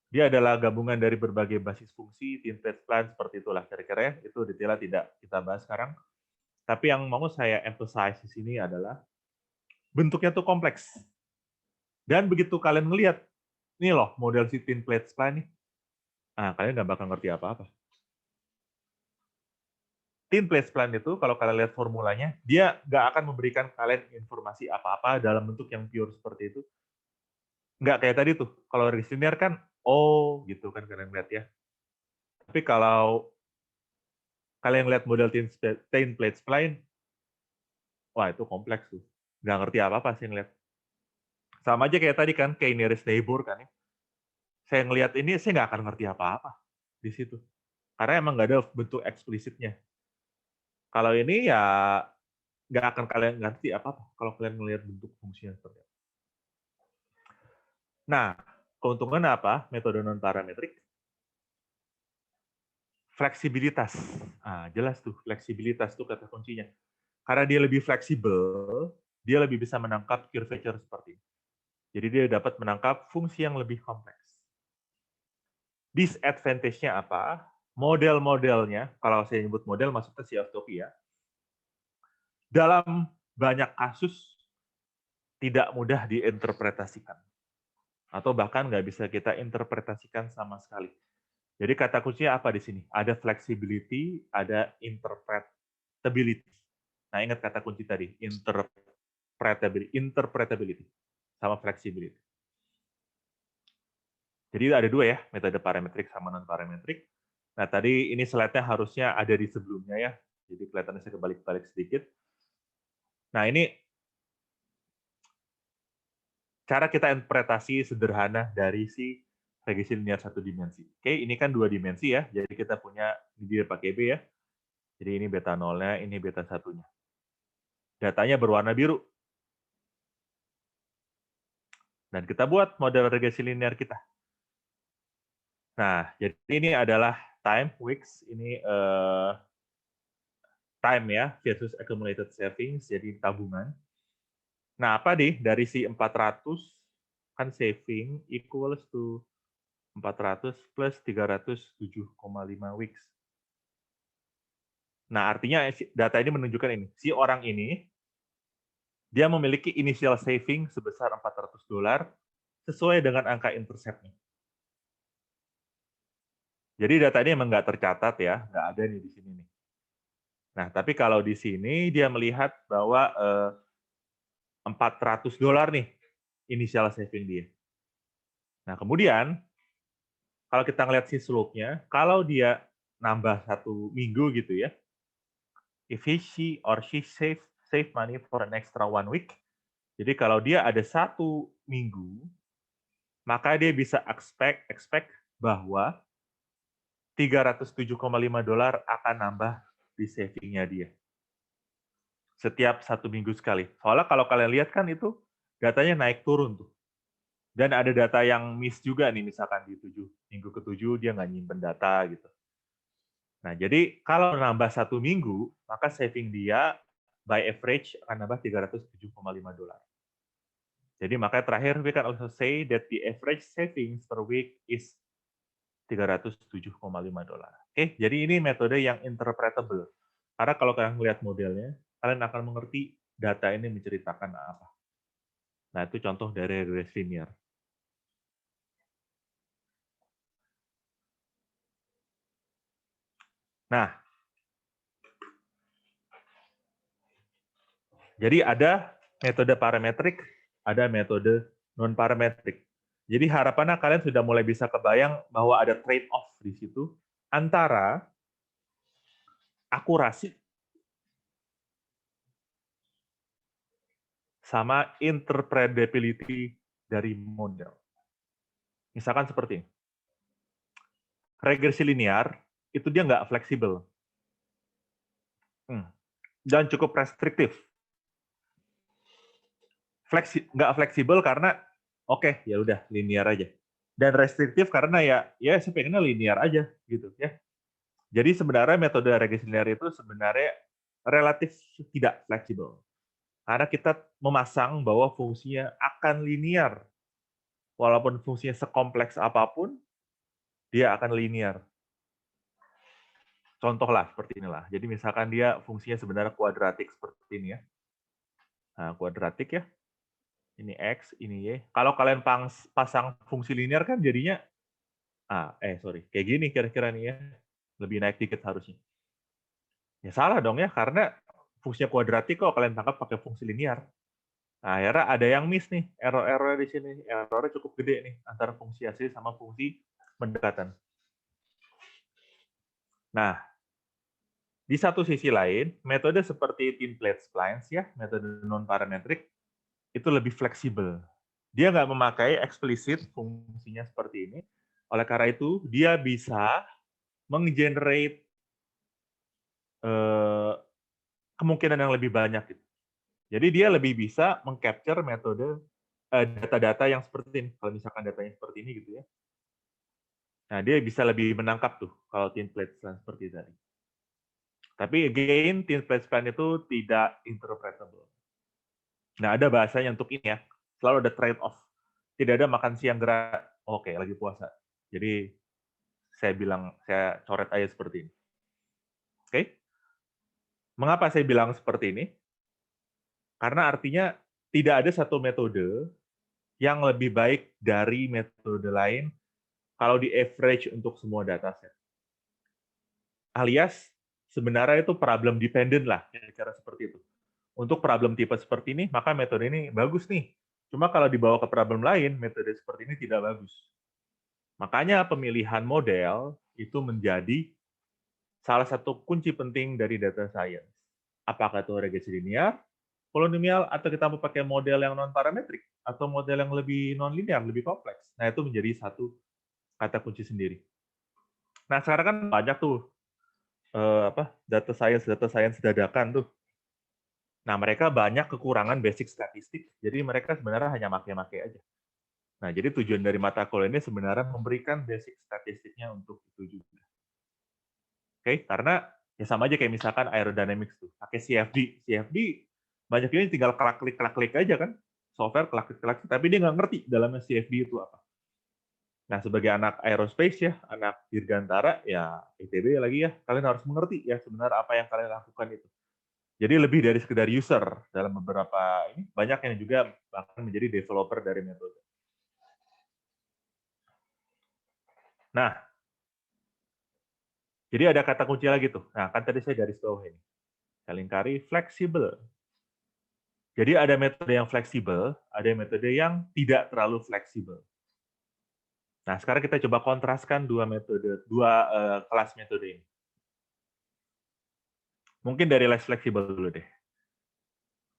Dia adalah gabungan dari berbagai basis fungsi, thin plate spline seperti itulah kira-kira ya. Itu detailnya tidak kita bahas sekarang. Tapi yang mau saya emphasize di sini adalah bentuknya tuh kompleks. Dan begitu kalian ngelihat, ini loh model si thin plate spline nih, nah kalian nggak bakal ngerti apa-apa. Thin plate spline itu kalau kalian lihat formulanya, dia nggak akan memberikan kalian informasi apa-apa dalam bentuk yang pure seperti itu. Nggak kayak tadi tuh, kalau regresi linear kan, oh gitu kan kalian lihat ya. Tapi kalau kalian lihat model thin plate spline, wah itu kompleks tuh. Nggak ngerti apa-apa sih ngeliat. Sama aja kayak tadi kan, kayak nearest neighbor kan ya. Saya ngelihat ini, saya nggak akan ngerti apa-apa di situ. Karena emang nggak ada bentuk eksplisitnya. Kalau ini ya nggak akan kalian ngerti apa-apa kalau kalian melihat bentuk fungsinya seperti apa. Nah, keuntungan apa metode non parametrik? Fleksibilitas. Nah, jelas tuh fleksibilitas tuh kata kuncinya. Karena dia lebih fleksibel, dia lebih bisa menangkap curvature seperti ini. Jadi dia dapat menangkap fungsi yang lebih kompleks. Disadvantage-nya apa? Model-modelnya, kalau saya nyebut model maksudnya si Autopia, dalam banyak kasus tidak mudah diinterpretasikan. Atau bahkan nggak bisa kita interpretasikan sama sekali. Jadi kata kuncinya apa di sini? Ada flexibility, ada interpretability. Nah, ingat kata kunci tadi, interpretability sama flexibility. Jadi ada dua ya, metode parametrik sama non parametrik. Nah, tadi ini slide-nya harusnya ada di sebelumnya ya. Jadi kelihatannya saya kebalik-balik sedikit. Nah, ini cara kita interpretasi sederhana dari si regresi linear satu dimensi. Oke, ini kan dua dimensi ya. Jadi kita punya, ini dia pakai B ya. Jadi ini beta nolnya, ini beta satunya. Datanya berwarna biru. Dan kita buat model regresi linear kita. Nah, jadi ini adalah time, weeks, ini time ya, versus accumulated savings, jadi tabungan. Nah, apa nih dari si 400 kan saving equals to 400 plus 307,5 weeks. Nah, artinya data ini menunjukkan ini. Si orang ini dia memiliki initial saving sebesar $400 sesuai dengan angka intercept-nya. Jadi data ini memang nggak tercatat ya, nggak ada nih di sini nih. Nah, tapi kalau di sini dia melihat bahwa $400 nih initial saving dia. Nah, kemudian kalau kita ngeliat si slope-nya, kalau dia nambah 1 minggu gitu ya, if she or she save save money for an extra 1 week. Jadi kalau dia ada 1 minggu, maka dia bisa expect bahwa $307,5 akan nambah di saving-nya dia. Setiap 1 minggu sekali. Soalnya kalau kalian lihat kan itu datanya naik turun tuh. Dan ada data yang miss juga nih, misalkan di minggu ke-7 dia nggak nyimpen data gitu. Nah, jadi kalau nambah 1 minggu, maka saving dia by average akan nambah $307,5. Jadi makanya terakhir we can also say that the average savings per week is $307,5. Oke, jadi ini metode yang interpretable. Karena kalau kalian melihat modelnya, kalian akan mengerti data ini menceritakan apa. Nah, itu contoh dari regresi linear. Nah, jadi ada metode parametrik, ada metode non-parametrik. Jadi harapannya kalian sudah mulai bisa kebayang bahwa ada trade-off di situ antara akurasi sama interpretability dari model. Misalkan seperti ini. Regresi linear, itu dia nggak fleksibel. Dan cukup restriktif. Nggak fleksibel karena, oke, ya udah linear aja. Dan restriktif karena ya saya pengennya linear aja, gitu ya. Jadi sebenarnya metode regresi linear itu sebenarnya relatif tidak fleksibel. Karena kita memasang bahwa fungsinya akan linear. Walaupun fungsinya sekompleks apapun, dia akan linear. Contoh lah seperti inilah. Jadi misalkan dia fungsinya sebenarnya kuadratik seperti ini ya. Nah, kuadratik ya. Ini X, ini Y. Kalau kalian pasang fungsi linear kan jadinya, kayak gini kira-kira nih ya. Lebih naik dikit harusnya. Ya salah dong ya, karena fungsinya kuadratik kok kalian tangkap pakai fungsi linear. Nah, akhirnya ada yang miss nih, error di sini. Errornya cukup gede nih, antara fungsi asli sama fungsi pendekatan. Nah, di satu sisi lain, metode seperti thin plate splines ya, metode non-parametrik, itu lebih fleksibel. Dia nggak memakai eksplisit fungsinya seperti ini. Oleh karena itu, dia bisa menggenerate kemungkinan yang lebih banyak. Gitu. Jadi dia lebih bisa mengcapture metode data-data yang seperti ini. Kalau misalkan datanya seperti ini gitu ya. Nah, dia bisa lebih menangkap tuh kalau thin plate spline seperti tadi. Tapi again, thin plate spline itu tidak interpretable. Nah, ada bahasanya untuk ini ya. Selalu ada trade-off. Tidak ada makan siang gerak. Oke, lagi puasa. Jadi saya coret aja seperti ini. Oke? Mengapa saya bilang seperti ini? Karena artinya tidak ada satu metode yang lebih baik dari metode lain kalau di average untuk semua dataset. Alias sebenarnya itu problem dependent lah, kira-kira seperti itu. Untuk problem tipe seperti ini, maka metode ini bagus nih. Cuma kalau dibawa ke problem lain, metode seperti ini tidak bagus. Makanya pemilihan model itu menjadi salah satu kunci penting dari data science. Apakah itu regresi linear, polinomial, atau kita mau pakai model yang non-parametrik, atau model yang lebih non-linear, lebih kompleks. Nah, itu menjadi satu kata kunci sendiri. Nah, sekarang kan banyak tuh data science dadakan tuh. Nah, mereka banyak kekurangan basic statistik, jadi mereka sebenarnya hanya make-make aja. Nah, jadi tujuan dari mata kuliah ini sebenarnya memberikan basic statistiknya untuk itu juga. Oke, karena ya sama aja kayak misalkan aerodynamics tuh, pakai CFD. CFD banyak ini tinggal klik aja kan, software klik, tapi dia nggak ngerti dalamnya CFD itu apa. Nah, sebagai anak aerospace ya, anak dirgantara, ya ITB lagi ya, kalian harus mengerti ya sebenarnya apa yang kalian lakukan itu. Jadi lebih dari sekedar user dalam beberapa ini, banyak yang juga bahkan menjadi developer dari metode. Nah, jadi ada kata kunci lagi tuh. Nah, kan tadi saya garis bawah ini. Saya lingkari fleksibel. Jadi ada metode yang fleksibel, ada metode yang tidak terlalu fleksibel. Nah, sekarang kita coba kontraskan dua kelas metode ini. Mungkin dari less fleksibel dulu deh.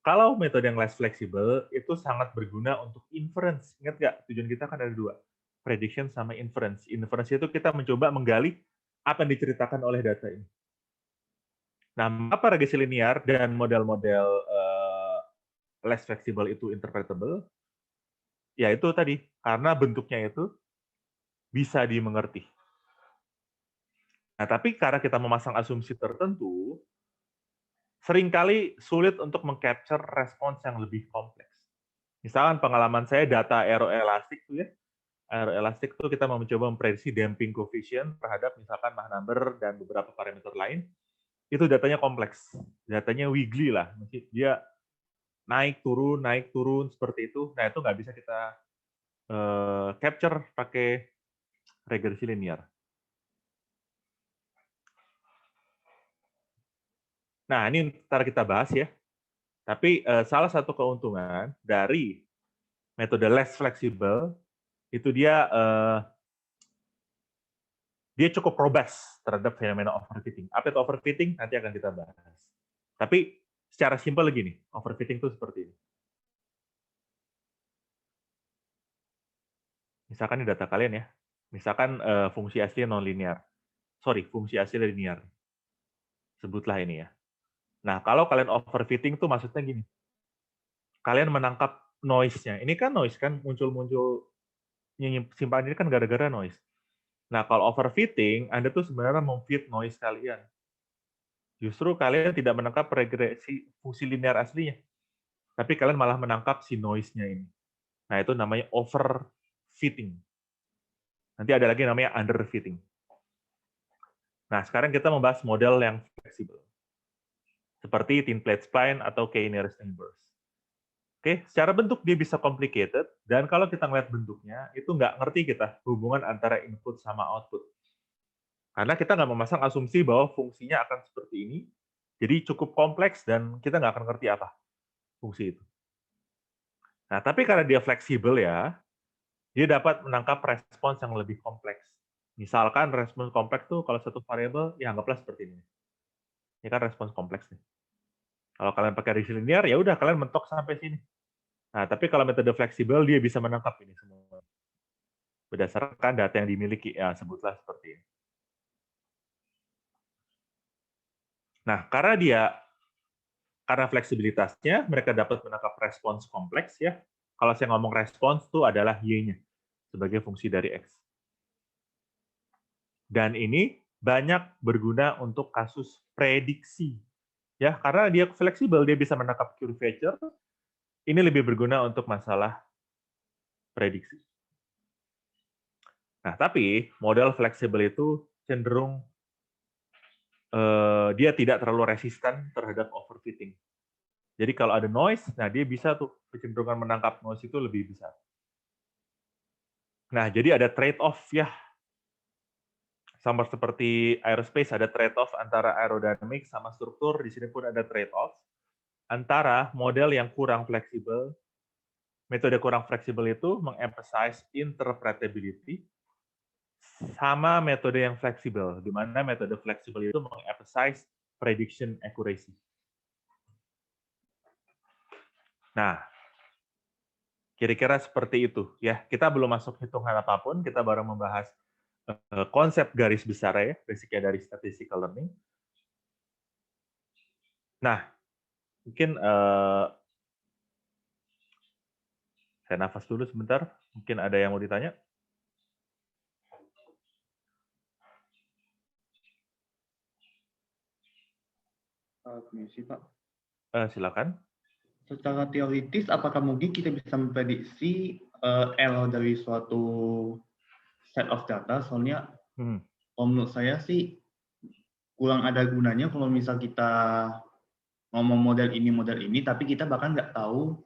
Kalau metode yang less flexible itu sangat berguna untuk inference. Ingat nggak? Tujuan kita kan ada dua, prediction sama inference. Inference itu kita mencoba menggali apa yang diceritakan oleh data ini. Nah, apa regresi linear dan model-model less flexible itu interpretable? Ya itu tadi, karena bentuknya itu bisa dimengerti. Nah, tapi karena kita memasang asumsi tertentu, seringkali sulit untuk meng-capture respons yang lebih kompleks. Misalkan pengalaman saya data aeroelastik tuh ya, aeroelastik tuh kita mau mencoba memprediksi damping coefficient terhadap misalkan Mach number dan beberapa parameter lain, itu datanya kompleks, datanya wiggly lah, dia naik turun seperti itu. Nah itu nggak bisa kita capture pakai regresi linear. Nah ini ntar kita bahas ya. Tapi salah satu keuntungan dari metode less flexible itu dia cukup robust terhadap fenomena overfitting. Apa itu overfitting? Nanti akan kita bahas. Tapi secara simpel gini, overfitting itu seperti ini. Misalkan ini data kalian ya, misalkan fungsi asli non-linear. Sorry, fungsi asli linear. Sebutlah ini ya. Nah, kalau kalian overfitting tuh maksudnya gini. Kalian menangkap noise-nya. Ini kan noise kan, muncul-muncul simpan ini kan gara-gara noise. Nah, kalau overfitting, Anda tuh sebenarnya memfit noise kalian. Justru kalian tidak menangkap regresi fungsi linear aslinya. Tapi kalian malah menangkap si noise-nya ini. Nah, itu namanya overfitting. Nanti ada lagi namanya underfitting. Nah, sekarang kita membahas model yang fleksibel. Seperti thin plate spline atau K-nearest neighbors. Oke, secara bentuk dia bisa complicated, dan kalau kita ngeliat bentuknya, itu nggak ngerti kita hubungan antara input sama output. Karena kita nggak memasang asumsi bahwa fungsinya akan seperti ini, jadi cukup kompleks dan kita nggak akan ngerti apa fungsi itu. Nah, tapi karena dia fleksibel ya, dia dapat menangkap respons yang lebih kompleks. Misalkan respons kompleks tuh kalau satu variabel, ya anggaplah seperti ini. Ini kan respons kompleks nih. Kalau kalian pakai regresi linear, ya udah kalian mentok sampai sini. Nah, tapi kalau metode fleksibel, dia bisa menangkap ini semua. Berdasarkan data yang dimiliki, ya sebutlah seperti ini. Nah, karena fleksibilitasnya, mereka dapat menangkap respons kompleks ya. Kalau saya ngomong respons itu adalah Y-nya sebagai fungsi dari X. Dan ini banyak berguna untuk kasus prediksi. Ya, karena dia fleksibel, dia bisa menangkap curvature. Ini lebih berguna untuk masalah prediksi. Nah, tapi model fleksibel itu cenderung dia tidak terlalu resisten terhadap overfitting. Jadi kalau ada noise, nah dia bisa tuh kecenderungan menangkap noise itu lebih besar. Nah, jadi ada trade-off ya. Sama seperti aerospace ada trade-off antara aerodynamic sama struktur, di sini pun ada trade-off antara model yang kurang fleksibel. Metode kurang fleksibel itu mengemphasize interpretability sama metode yang fleksibel, di mana metode fleksibel itu mengemphasize prediction accuracy. Nah, kira-kira seperti itu ya. Kita belum masuk hitungan apapun, kita baru membahas konsep garis besar ya, basicnya dari statistical learning. Nah, mungkin saya nafas dulu sebentar. Mungkin ada yang mau ditanya? Permisi, Pak. Silakan. Secara teoritis, apakah mungkin kita bisa memprediksi error dari suatu set of data? Soalnya, menurut saya sih kurang ada gunanya kalau misal kita ngomong model ini, tapi kita bahkan nggak tahu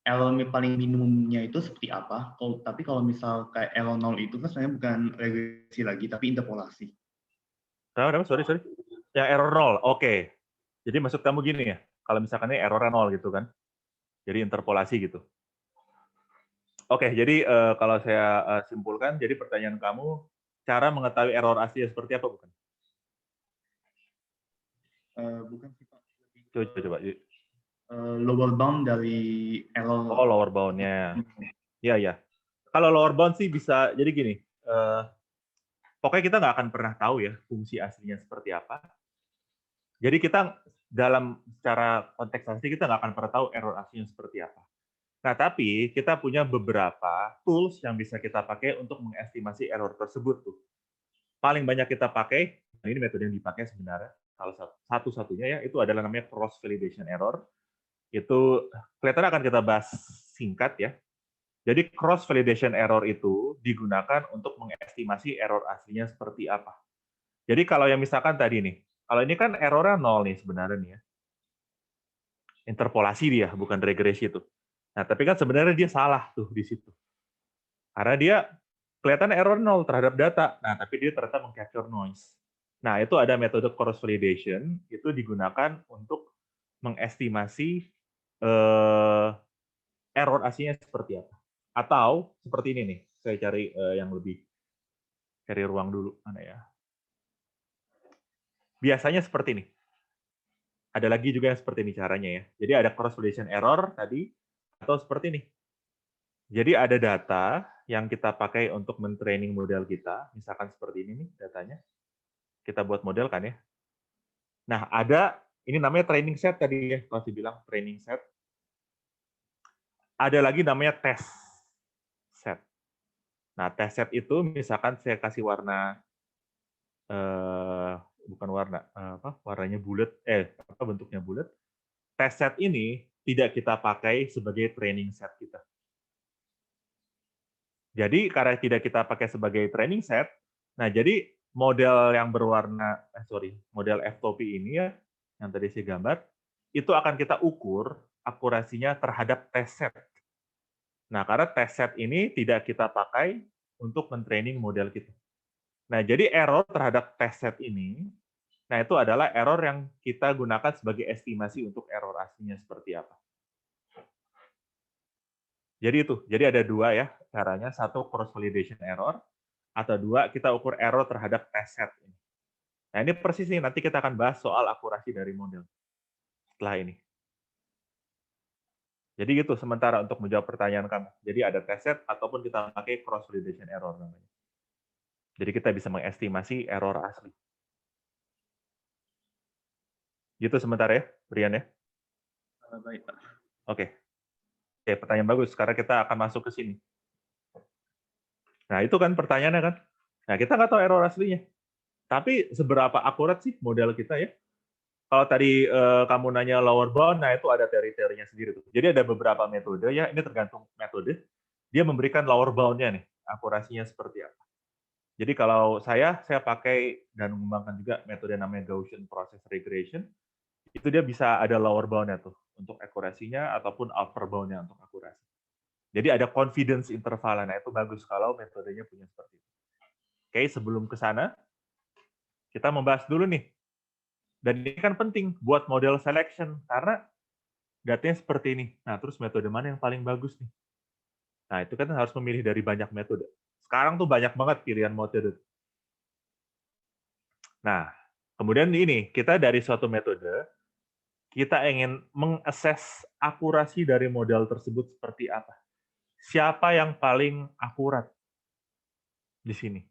error paling minimumnya itu seperti apa. Tapi kalau misal kayak error 0 itu kan sebenarnya bukan regresi lagi, tapi interpolasi. Sorry. Yang error 0, oke. Jadi maksud kamu gini ya, kalau misalkan ini error 0 gitu kan, jadi interpolasi gitu. Oke, jadi kalau saya simpulkan, jadi pertanyaan kamu, cara mengetahui error asli seperti apa, bukan? Bukan sih, Pak. Coba. lower bound dari error. Oh, lower bound-nya. Iya, ya. Kalau lower bound sih bisa, jadi gini, pokoknya kita nggak akan pernah tahu ya fungsi aslinya seperti apa. Jadi kita dalam secara konteks asli kita nggak akan pernah tahu error aslinya seperti apa. Nah, tapi kita punya beberapa tools yang bisa kita pakai untuk mengestimasi error tersebut tuh. Paling banyak kita pakai, nah ini metode yang dipakai sebenarnya, salah satu-satunya ya, itu adalah namanya cross validation error. Itu kelihatan akan kita bahas singkat ya. Jadi cross validation error itu digunakan untuk mengestimasi error aslinya seperti apa. Jadi kalau yang misalkan tadi nih, kalau ini kan errornya 0 nih sebenarnya nih ya. Interpolasi dia, bukan regresi itu. Nah, tapi kan sebenarnya dia salah tuh di situ. Karena dia kelihatan error 0 terhadap data. Nah, tapi dia ternyata meng-capture noise. Nah, itu ada metode cross validation, itu digunakan untuk mengestimasi error aslinya seperti apa. Atau seperti ini nih, saya cari yang lebih, cari ruang dulu, mana ya. Biasanya seperti ini. Ada lagi juga yang seperti ini caranya ya. Jadi ada cross validation error tadi, atau seperti ini. Jadi ada data yang kita pakai untuk men-training model kita, misalkan seperti ini nih datanya. Kita buat model kan ya. Nah, ada, ini namanya training set tadi ya, kalau dibilang training set. Ada lagi namanya test set. Nah, test set itu misalkan saya kasih warna, bukan warna, warnanya bulat, bentuknya bulat. Test set ini tidak kita pakai sebagai training set kita. Jadi karena tidak kita pakai sebagai training set, nah jadi model yang berwarna, model f-topi ini ya, yang tadi saya gambar, itu akan kita ukur akurasinya terhadap test set. Nah, karena test set ini tidak kita pakai untuk men-training model kita. Nah, jadi error terhadap test set ini, nah itu adalah error yang kita gunakan sebagai estimasi untuk error aslinya seperti apa. Jadi itu, jadi ada dua ya caranya, satu cross validation error, atau dua kita ukur error terhadap test set ini. Nah ini persis nih, nanti kita akan bahas soal akurasi dari model setelah ini. Jadi gitu sementara untuk menjawab pertanyaan kamu. Jadi ada test set ataupun kita pakai cross validation error namanya. Jadi kita bisa mengestimasi error asli. Gitu sementara ya, Brian ya. Baik, Pak. Oke. Oke, pertanyaan bagus. Sekarang kita akan masuk ke sini. Nah, itu kan pertanyaannya kan. Nah, kita nggak tahu error aslinya. Tapi seberapa akurat sih model kita ya? Kalau tadi kamu nanya lower bound, nah itu ada teori-teorinya sendiri tuh. Jadi ada beberapa metode ya, ini tergantung metode. Dia memberikan lower bound-nya nih, akurasinya seperti apa. Jadi kalau saya pakai dan mengembangkan juga metode namanya Gaussian Process Regression. Itu dia bisa ada lower bound-nya tuh untuk akurasinya ataupun upper bound-nya untuk akurasi. Jadi ada confidence interval, nah itu bagus kalau metodenya punya seperti itu. Oke, sebelum ke sana, kita membahas dulu nih. Dan ini kan penting buat model selection, karena datanya seperti ini. Nah, terus metode mana yang paling bagus nih? Nah, itu kan harus memilih dari banyak metode. Sekarang tuh banyak banget pilihan metode. Nah, kemudian ini, kita dari suatu metode, kita ingin mengakses akurasi dari model tersebut seperti apa. Siapa yang paling akurat di sini?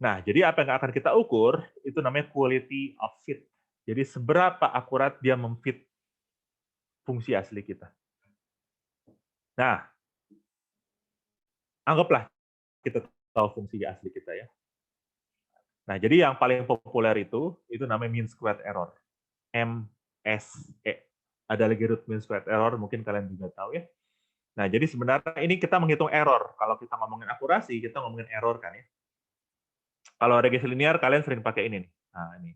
Nah, jadi apa yang akan kita ukur, itu namanya quality of fit. Jadi seberapa akurat dia memfit fungsi asli kita. Nah, anggaplah kita tahu fungsi asli kita ya. Nah, jadi yang paling populer itu namanya mean squared error. MSE. Ada lagi root mean squared error, mungkin kalian juga tahu ya. Nah, jadi sebenarnya ini kita menghitung error. Kalau kita ngomongin akurasi, kita ngomongin error kan ya. Kalau regresi linear, kalian sering pakai ini nih. Nah, ini.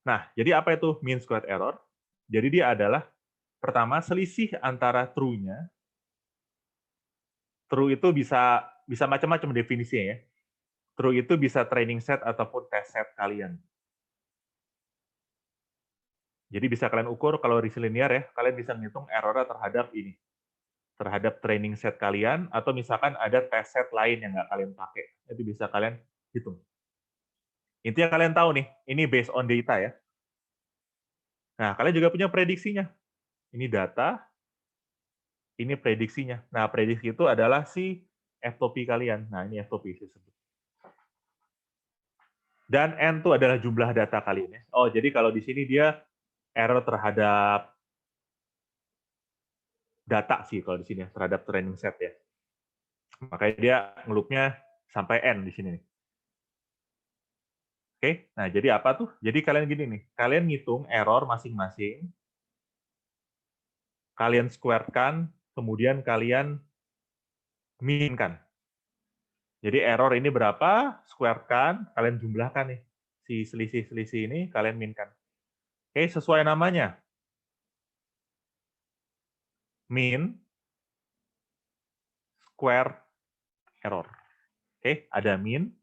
Nah, jadi apa itu mean squared error? Jadi dia adalah, pertama, selisih antara true-nya. True itu bisa macam-macam definisinya ya. True itu bisa training set ataupun test set kalian. Jadi bisa kalian ukur kalau regresi linear ya, kalian bisa menghitung errornya terhadap ini. Terhadap training set kalian, atau misalkan ada test set lain yang nggak kalian pakai. Itu bisa kalian hitung. Intinya kalian tahu nih, ini based on data ya. Nah, kalian juga punya prediksinya. Ini data, ini prediksinya. Nah, prediksi itu adalah si F-topi kalian. Nah, ini F-topi disebut. Dan N itu adalah jumlah data kalian ya. Oh, jadi kalau di sini dia error terhadap data sih kalau di sini ya, terhadap training set ya. Makanya dia ngeloopnya sampai N di sini nih. Oke, nah jadi apa tuh? Jadi kalian gini nih, kalian ngitung error masing-masing, kalian square-kan, kemudian kalian min-kan. Jadi error ini berapa, square-kan, kalian jumlahkan nih. Si selisih-selisih ini kalian min-kan. Oke, sesuai namanya. Min, square, error. Oke, ada min.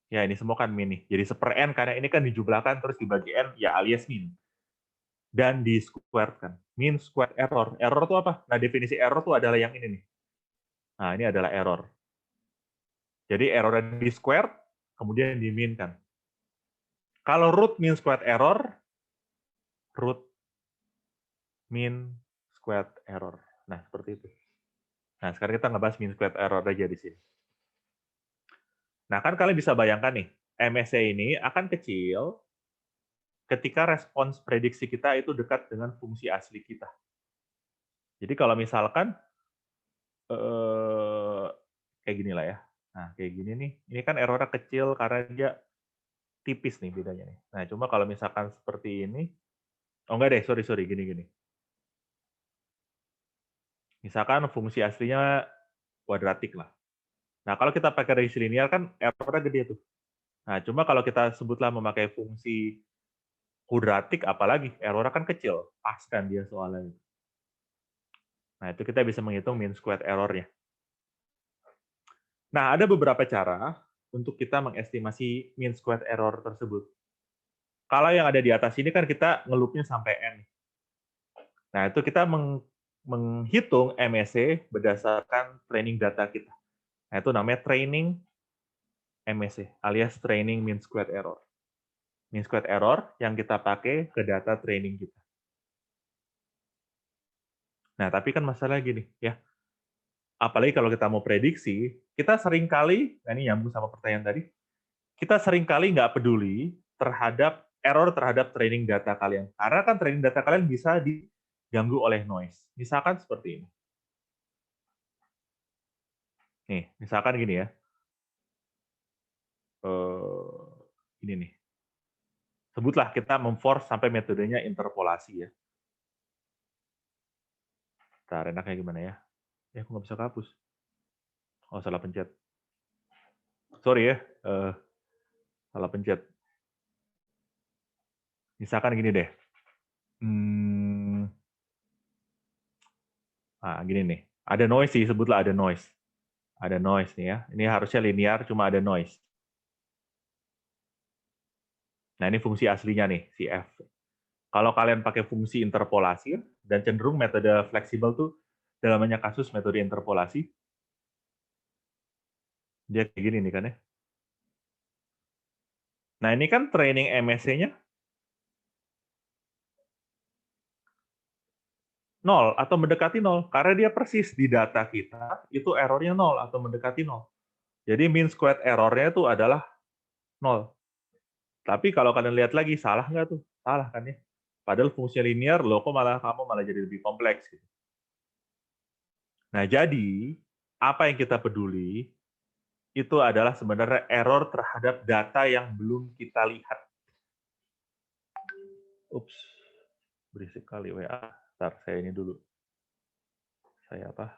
Ya, ini semua kan min nih. Jadi seper n, karena ini kan dijumlahkan terus dibagi n, ya alias min. Dan di square kan. Min square error. Error itu apa? Nah, definisi error itu adalah yang ini nih. Nah, ini adalah error. Jadi error di square, kemudian di min kan. Kalau root mean squared error, root mean squared error. Nah, seperti itu. Nah, sekarang kita ngebahas mean squared error aja di sini. Nah, kan kalian bisa bayangkan nih, MSE ini akan kecil ketika respons prediksi kita itu dekat dengan fungsi asli kita. Jadi kalau misalkan kayak gini lah ya. Nah, kayak gini nih, ini kan errornya kecil karena dia tipis nih bedanya nih. Nah, cuma kalau misalkan seperti ini, oh enggak deh, sorry, gini. Misalkan fungsi aslinya kuadratik lah. Nah, kalau kita pakai reduksi linear kan errornya gede tuh. Nah, cuma kalau kita sebutlah memakai fungsi kuadratik, apalagi errornya kan kecil, pas kan dia soalnya. Nah, itu kita bisa menghitung mean squared error-nya. Nah, ada beberapa cara untuk kita mengestimasi mean squared error tersebut. Kalau yang ada di atas ini kan kita ngeloopnya sampai n. Nah, itu kita menghitung MSE berdasarkan training data kita. Nah, itu namanya training MSE, alias training mean squared error. Mean squared error yang kita pakai ke data training kita. Nah, tapi kan masalah gini, ya. Apalagi kalau kita mau prediksi, kita seringkali, nah ini nyambung sama pertanyaan tadi, kita seringkali nggak peduli terhadap error terhadap training data kalian. Karena kan training data kalian bisa diganggu oleh noise. Misalkan seperti ini. Nih, misalkan gini ya. Ini nih. Sebutlah kita memforce sampai metodenya interpolasi ya. Bentar, enaknya gimana ya? Ya, aku nggak bisa hapus. Oh, salah pencet. Sorry ya, salah pencet. Misalkan gini deh. Nah, gini nih. Ada noise sih, sebutlah ada noise. Ada noise nih ya. Ini harusnya linear, cuma ada noise. Nah, ini fungsi aslinya nih, si F. Kalau kalian pakai fungsi interpolasi, dan cenderung metode fleksibel tuh, dalam banyak kasus metode interpolasi, dia kayak gini nih kan ya. Nah, ini kan training MSC-nya 0 atau mendekati 0, karena dia persis di data kita, itu errornya 0 atau mendekati 0. Jadi mean squared error-nya itu adalah 0. Tapi kalau kalian lihat lagi, salah nggak tuh? Salah kan ya? Padahal fungsi linear, loh kok kamu malah jadi lebih kompleks. Gitu. Nah, jadi, apa yang kita peduli, itu adalah sebenarnya error terhadap data yang belum kita lihat. Ups, berisik kali WA. Ntar, saya ini dulu. Saya apa?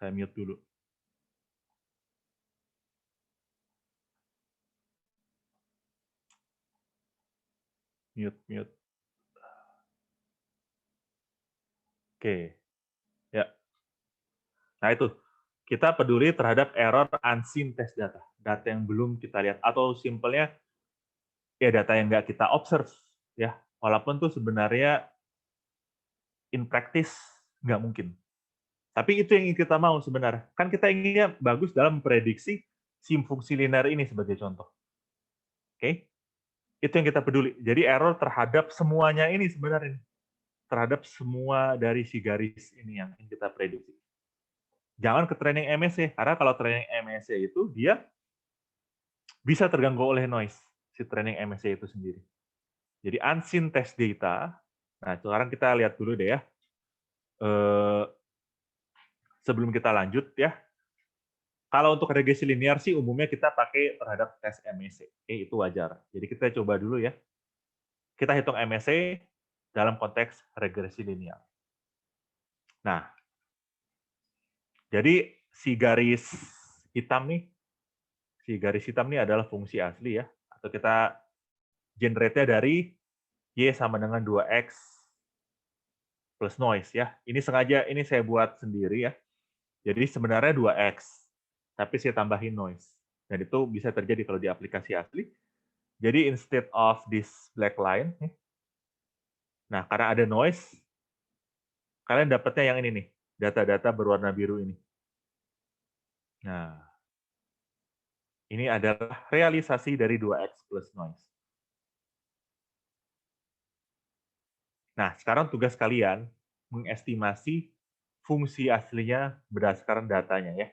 Saya mute dulu. Mute. Oke. Ya. Nah, itu. Kita peduli terhadap error unseen test data. Data yang belum kita lihat. Atau simpelnya, ya data yang nggak kita observe. Ya. Walaupun tuh sebenarnya in practice nggak mungkin. Tapi itu yang kita mau sebenarnya. Kan kita inginnya bagus dalam memprediksi fungsi linear ini sebagai contoh. Oke? Itu yang kita peduli. Jadi error terhadap semuanya ini sebenarnya. Terhadap semua dari si garis ini yang kita prediksi. Jangan ke training MSE, karena kalau training MSE itu dia bisa terganggu oleh noise, si training MSE itu sendiri. Jadi unseen test data, nah sekarang kita lihat dulu deh ya. Sebelum kita lanjut ya, kalau untuk regresi linear sih umumnya kita pakai terhadap tes MSE. Itu wajar. Jadi kita coba dulu ya. Kita hitung MSE dalam konteks regresi linear. Nah, jadi si garis hitam nih adalah fungsi asli ya. Atau kita generate-nya dari Y sama dengan 2X plus noise ya. Ini sengaja ini saya buat sendiri ya. Jadi sebenarnya 2X, tapi saya tambahin noise. Dan itu bisa terjadi kalau di aplikasi asli. Jadi instead of this black line, nah karena ada noise, kalian dapatnya yang ini nih, data-data berwarna biru ini. Nah, ini adalah realisasi dari 2X plus noise. Nah, sekarang tugas kalian mengestimasi fungsi aslinya berdasarkan datanya ya.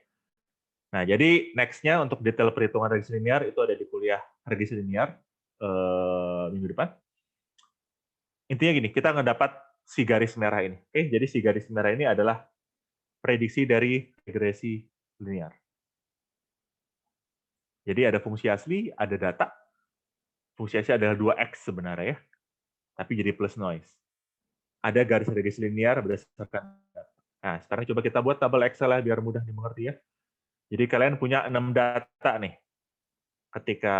Nah, jadi next-nya untuk detail perhitungan regresi linear itu ada di kuliah regresi linear minggu depan. Intinya gini, kita ngedapat si garis merah ini. Oke, jadi si garis merah ini adalah prediksi dari regresi linear. Jadi ada fungsi asli, ada data. Fungsi asli adalah 2X sebenarnya ya, tapi jadi plus noise. Ada garis regresi linear berdasarkan data. Nah, sekarang coba kita buat tabel Excel lah biar mudah dimengerti ya. Jadi kalian punya 6 data nih. Ketika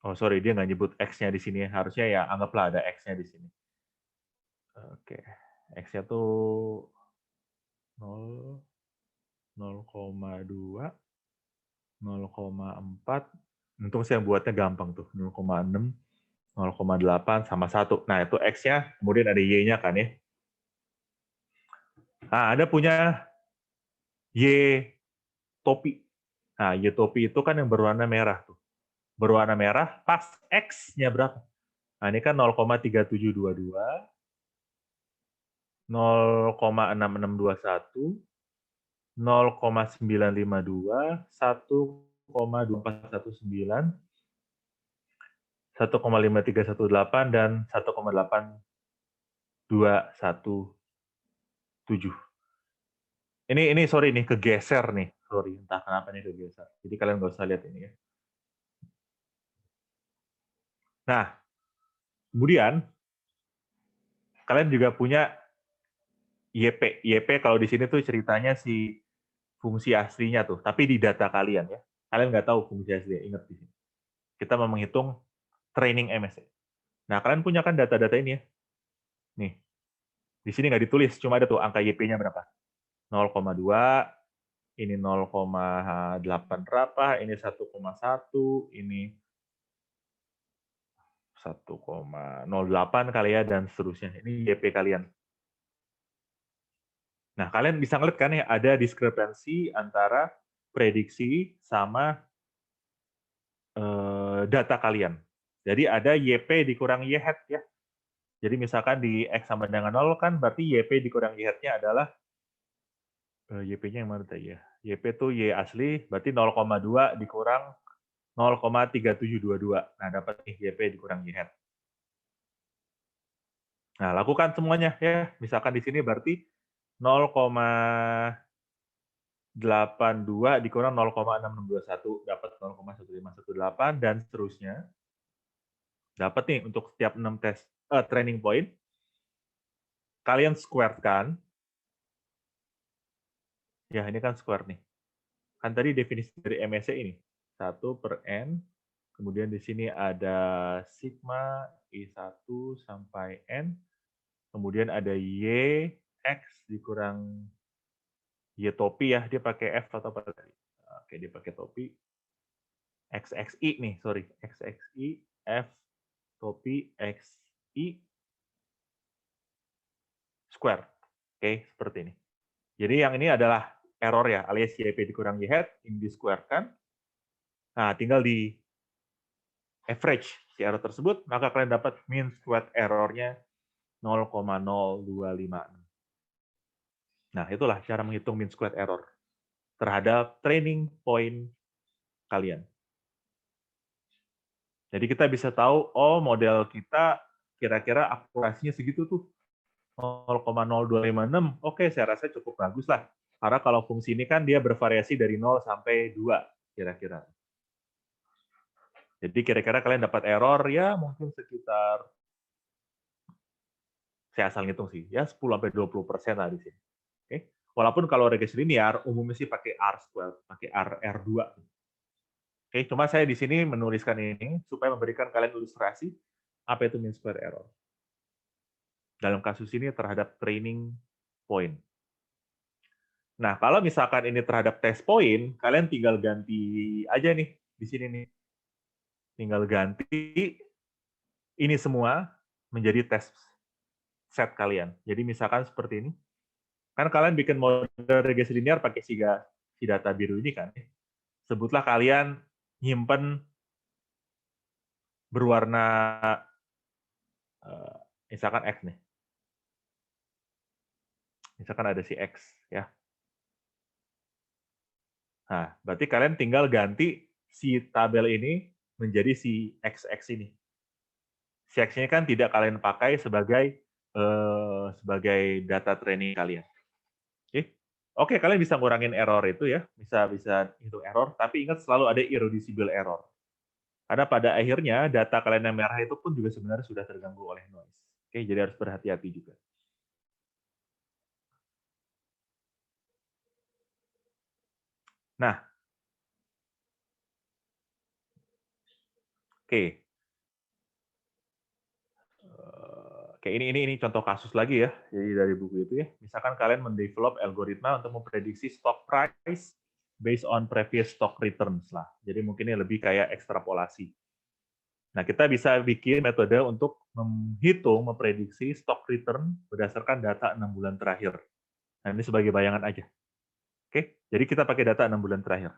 oh sorry, dia nggak nyebut X-nya di sini. Harusnya ya anggaplah ada X-nya di sini. Oke, X-nya tuh 0, 0,2, 0,4. Untung saya buatnya gampang tuh. 0,6, 0,8 sama 1. Nah, itu X-nya, kemudian ada Y-nya kan ya. Nah, Anda punya Y topi. Nah, Y topi itu kan yang berwarna merah tuh. Berwarna merah pas X-nya berapa? Nah, ini kan 0,3722, 0,6621, 0,952, 1,2419, 1,5318 dan 1,8217. Ini sorry nih kegeser nih. Sorry, entah kenapa nih kegeser. Jadi kalian nggak usah lihat ini ya. Nah, kemudian kalian juga punya YP. YP kalau di sini tuh ceritanya si fungsi aslinya tuh, tapi di data kalian ya. Kalian nggak tahu fungsi aslinya, ingat di sini. Kita mau menghitung training MSE. Nah, kalian punya kan data-data ini ya. Nih, di sini nggak ditulis, cuma ada tuh angka YP-nya berapa. 0,2, ini 0,8 berapa, ini 1,1, ini 1,08 kali ya, dan seterusnya. Ini YP kalian. Nah, kalian bisa ngeliat kan ya, ada diskrepansi antara prediksi sama data kalian. Jadi ada YP dikurang Y hat ya. Jadi misalkan di X sama dengan 0 kan, berarti YP dikurang Y hat-nya adalah, YP-nya yang mana tadi ya? YP itu Y asli, berarti 0,2 dikurang 0,3722. Nah, dapat nih YP dikurang Y hat. Nah, lakukan semuanya ya. Misalkan di sini berarti 0,82 dikurang 0,6621 dapat 0,1518 dan seterusnya. Dapat nih untuk setiap 6 training point. Kalian square-kan. Ya, ini kan square nih. Kan tadi definisi dari MSE ini. 1/N. Kemudian di sini ada sigma I1 sampai N. Kemudian ada Y, X dikurang Y topi ya. Dia pakai F atau apa tadi? Oke, dia pakai topi. XXI nih, sorry. XXI, F, topi, XI, square. Oke, seperti ini. Jadi yang ini adalah error ya, alias YP dikurang YH, ini di square kan. Nah, tinggal di average si error tersebut, maka kalian dapat mean squared error-nya 0,0256. Nah, itulah cara menghitung mean squared error terhadap training point kalian. Jadi kita bisa tahu, oh model kita kira-kira akurasinya segitu tuh, 0,0256. Oke, saya rasa cukup bagus lah. Karena kalau fungsi ini kan dia bervariasi dari 0 sampai 2 kira-kira. Jadi kira-kira kalian dapat error ya mungkin sekitar, saya asal ngitung sih, ya 10-20% lah di sini. Oke. Walaupun kalau regresi linear umumnya sih pakai R-squared, pakai R2. Oke, cuma saya di sini menuliskan ini supaya memberikan kalian ilustrasi apa itu mean square error. Dalam kasus ini terhadap training point. Nah, kalau misalkan ini terhadap test point, kalian tinggal ganti aja nih di sini nih. Tinggal ganti ini semua menjadi test set kalian. Jadi misalkan seperti ini. Kan kalian bikin model regresi linear pakai si data biru ini kan. Sebutlah kalian nyimpen berwarna misalkan X nih. Misalkan ada si X ya. Nah, berarti kalian tinggal ganti si tabel ini menjadi si XX ini. Si X ini kan tidak kalian pakai sebagai data training kalian. Oke, kalian bisa ngurangin error itu ya, bisa hitung error, tapi ingat selalu ada irreducible error. Karena pada akhirnya data kalian yang merah itu pun juga sebenarnya sudah terganggu oleh noise. Oke, jadi harus berhati-hati juga. Nah, oke. Oke, ini contoh kasus lagi ya, jadi dari buku itu ya. Misalkan kalian mendevelop algoritma untuk memprediksi stock price based on previous stock returns lah. Jadi mungkin ini lebih kayak ekstrapolasi. Nah, kita bisa bikin metode untuk menghitung, memprediksi stock return berdasarkan data 6 bulan terakhir. Nah, ini sebagai bayangan aja. Oke, jadi kita pakai data 6 bulan terakhir.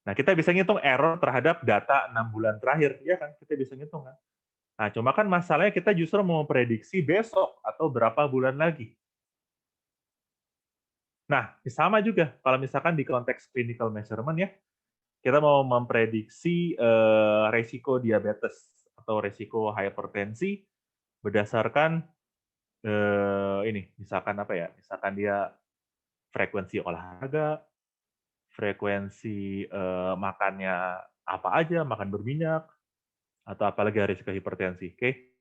Nah, kita bisa ngitung error terhadap data 6 bulan terakhir, ya kan? Kita bisa ngitung kan? Nah, cuma kan masalahnya kita justru mau memprediksi besok atau berapa bulan lagi. Nah, sama juga kalau misalkan di konteks clinical measurement ya, kita mau memprediksi resiko diabetes atau resiko hipertensi berdasarkan ini, misalkan apa ya? Misalkan dia frekuensi olahraga, frekuensi makannya apa aja, makan berminyak, atau apalagi risiko hipertensi. Oke.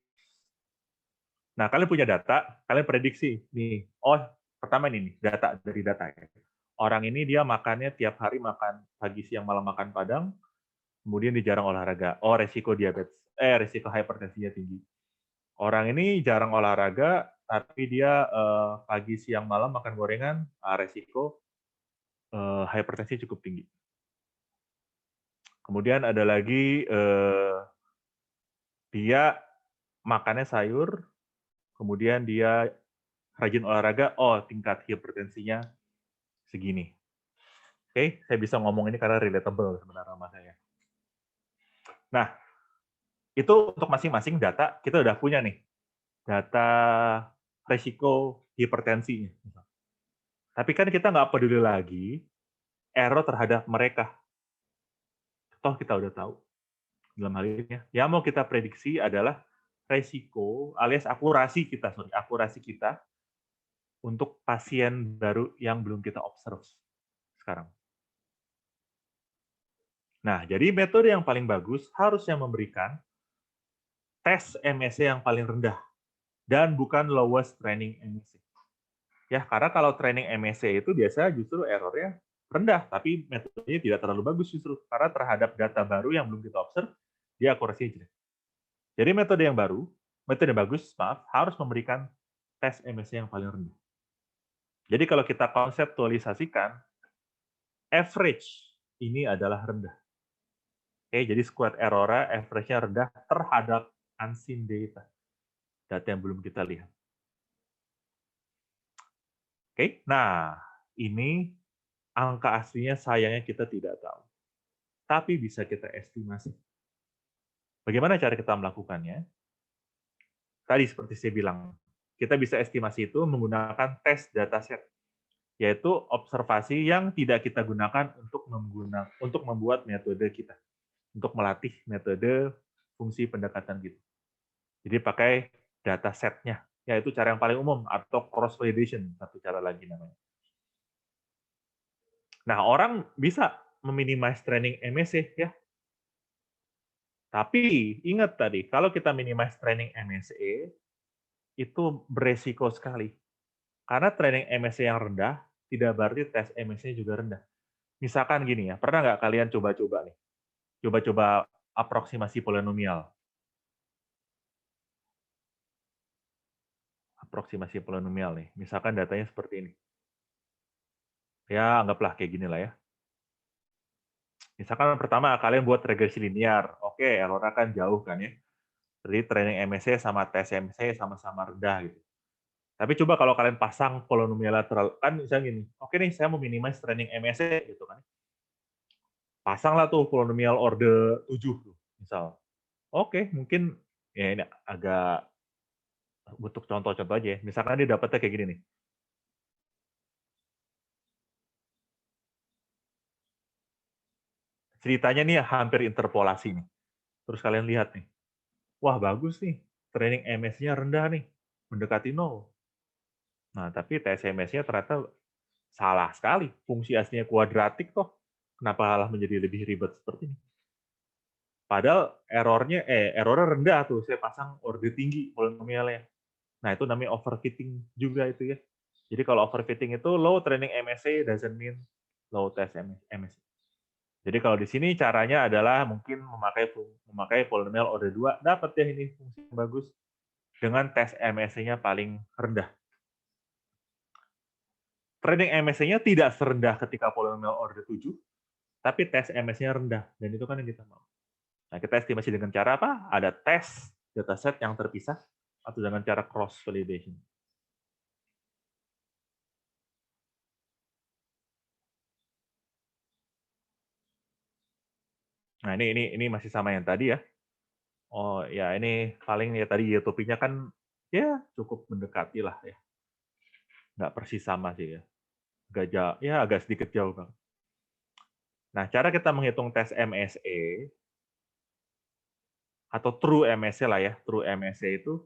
Nah, kalian punya data, kalian prediksi nih. Oh, pertama ini nih, data dari data ya. Orang ini dia makannya tiap hari makan pagi, siang, malam makan padang, kemudian dia jarang olahraga. Oh, resiko diabetes, resiko hipertensinya tinggi. Orang ini jarang olahraga, tapi dia pagi, siang, malam makan gorengan, resiko hipertensi cukup tinggi. Kemudian ada lagi dia makannya sayur, kemudian dia rajin olahraga, oh tingkat hipertensinya segini. Oke, saya bisa ngomong ini karena relatable sebenarnya sama saya. Nah, itu untuk masing-masing data kita udah punya nih. Data resiko hipertensinya. Tapi kan kita nggak peduli lagi error terhadap mereka. Toh kita udah tahu dalam hal ini. Yang mau kita prediksi adalah resiko alias akurasi kita untuk pasien baru yang belum kita observe sekarang. Nah, jadi metode yang paling bagus harusnya memberikan tes MSE yang paling rendah dan bukan lowest training MSE. Ya, karena kalau training MSE itu biasa justru errornya rendah, tapi metodenya tidak terlalu bagus justru karena terhadap data baru yang belum kita observe, dia akurasinya jelek. Jadi metode yang bagus, harus memberikan tes MSE yang paling rendah. Jadi kalau kita konseptualisasikan, average ini adalah rendah. Oke, jadi squared error average-nya rendah terhadap unseen data. Data yang belum kita lihat. Oke, nah Ini angka aslinya sayangnya kita tidak tahu. Tapi bisa kita estimasi. Bagaimana cara kita melakukannya? Tadi seperti saya bilang, kita bisa estimasi itu menggunakan tes dataset, yaitu observasi yang tidak kita gunakan untuk membuat metode kita, untuk melatih metode fungsi pendekatan gitu. Jadi pakai datasetnya, yaitu cara yang paling umum, atau cross validation, satu cara lagi namanya. Nah, orang bisa meminimize training MSE ya. Tapi ingat tadi, kalau kita minimize training MSE, itu beresiko sekali. Karena training MSE yang rendah, tidak berarti tes MSE juga rendah. Misalkan gini ya, pernah nggak kalian coba-coba nih? Coba-coba aproksimasi polinomial. Aproksimasi polinomial nih. Misalkan datanya seperti ini. Ya, anggaplah kayak gini lah ya. Misalkan pertama kalian buat regresi linear. Oke, errornya kan jauh kan ya. Jadi training MSE sama tes MSE sama-sama rendah gitu. Tapi coba kalau kalian pasang polinomial lateral, kan misalnya gini, oke nih saya mau minimize training MSE gitu kan. Pasanglah tuh polinomial order 7 tuh, misal. Oke, mungkin ya ini agak untuk contoh-contoh aja ya. Misalkan dia dapatnya kayak gini nih. Ceritanya nih hampir interpolasi nih. Terus kalian lihat nih. Wah, bagus nih. Training MS-nya rendah nih. Mendekati 0. Nah, tapi TSMS-nya ternyata salah sekali. Fungsi aslinya kuadratik toh. Kenapa malah menjadi lebih ribet seperti ini? Padahal errornya rendah tuh. Saya pasang order tinggi polinomialnya. Nah, itu namanya overfitting juga itu ya. Jadi kalau overfitting itu low training MSE doesn't mean low test MSE. Jadi kalau di sini caranya adalah mungkin memakai polinomial order 2, dapat ya ini fungsi yang bagus dengan tes MSE-nya paling rendah. Training MSE-nya tidak serendah ketika polinomial order 7, tapi tes MS-nya rendah, dan itu kan yang kita mau. Nah, kita estimasi dengan cara apa? Ada tes dataset yang terpisah, atau dengan cara cross validation. Nah, ini masih sama yang tadi ya. Oh, ya ini paling ya tadi ya topiknya kan ya cukup mendekati lah ya. Nggak persis sama sih ya. Agak jauh, ya agak sedikit jauh Bang. Nah, cara kita menghitung tes MSE atau true MSE lah ya. True MSE itu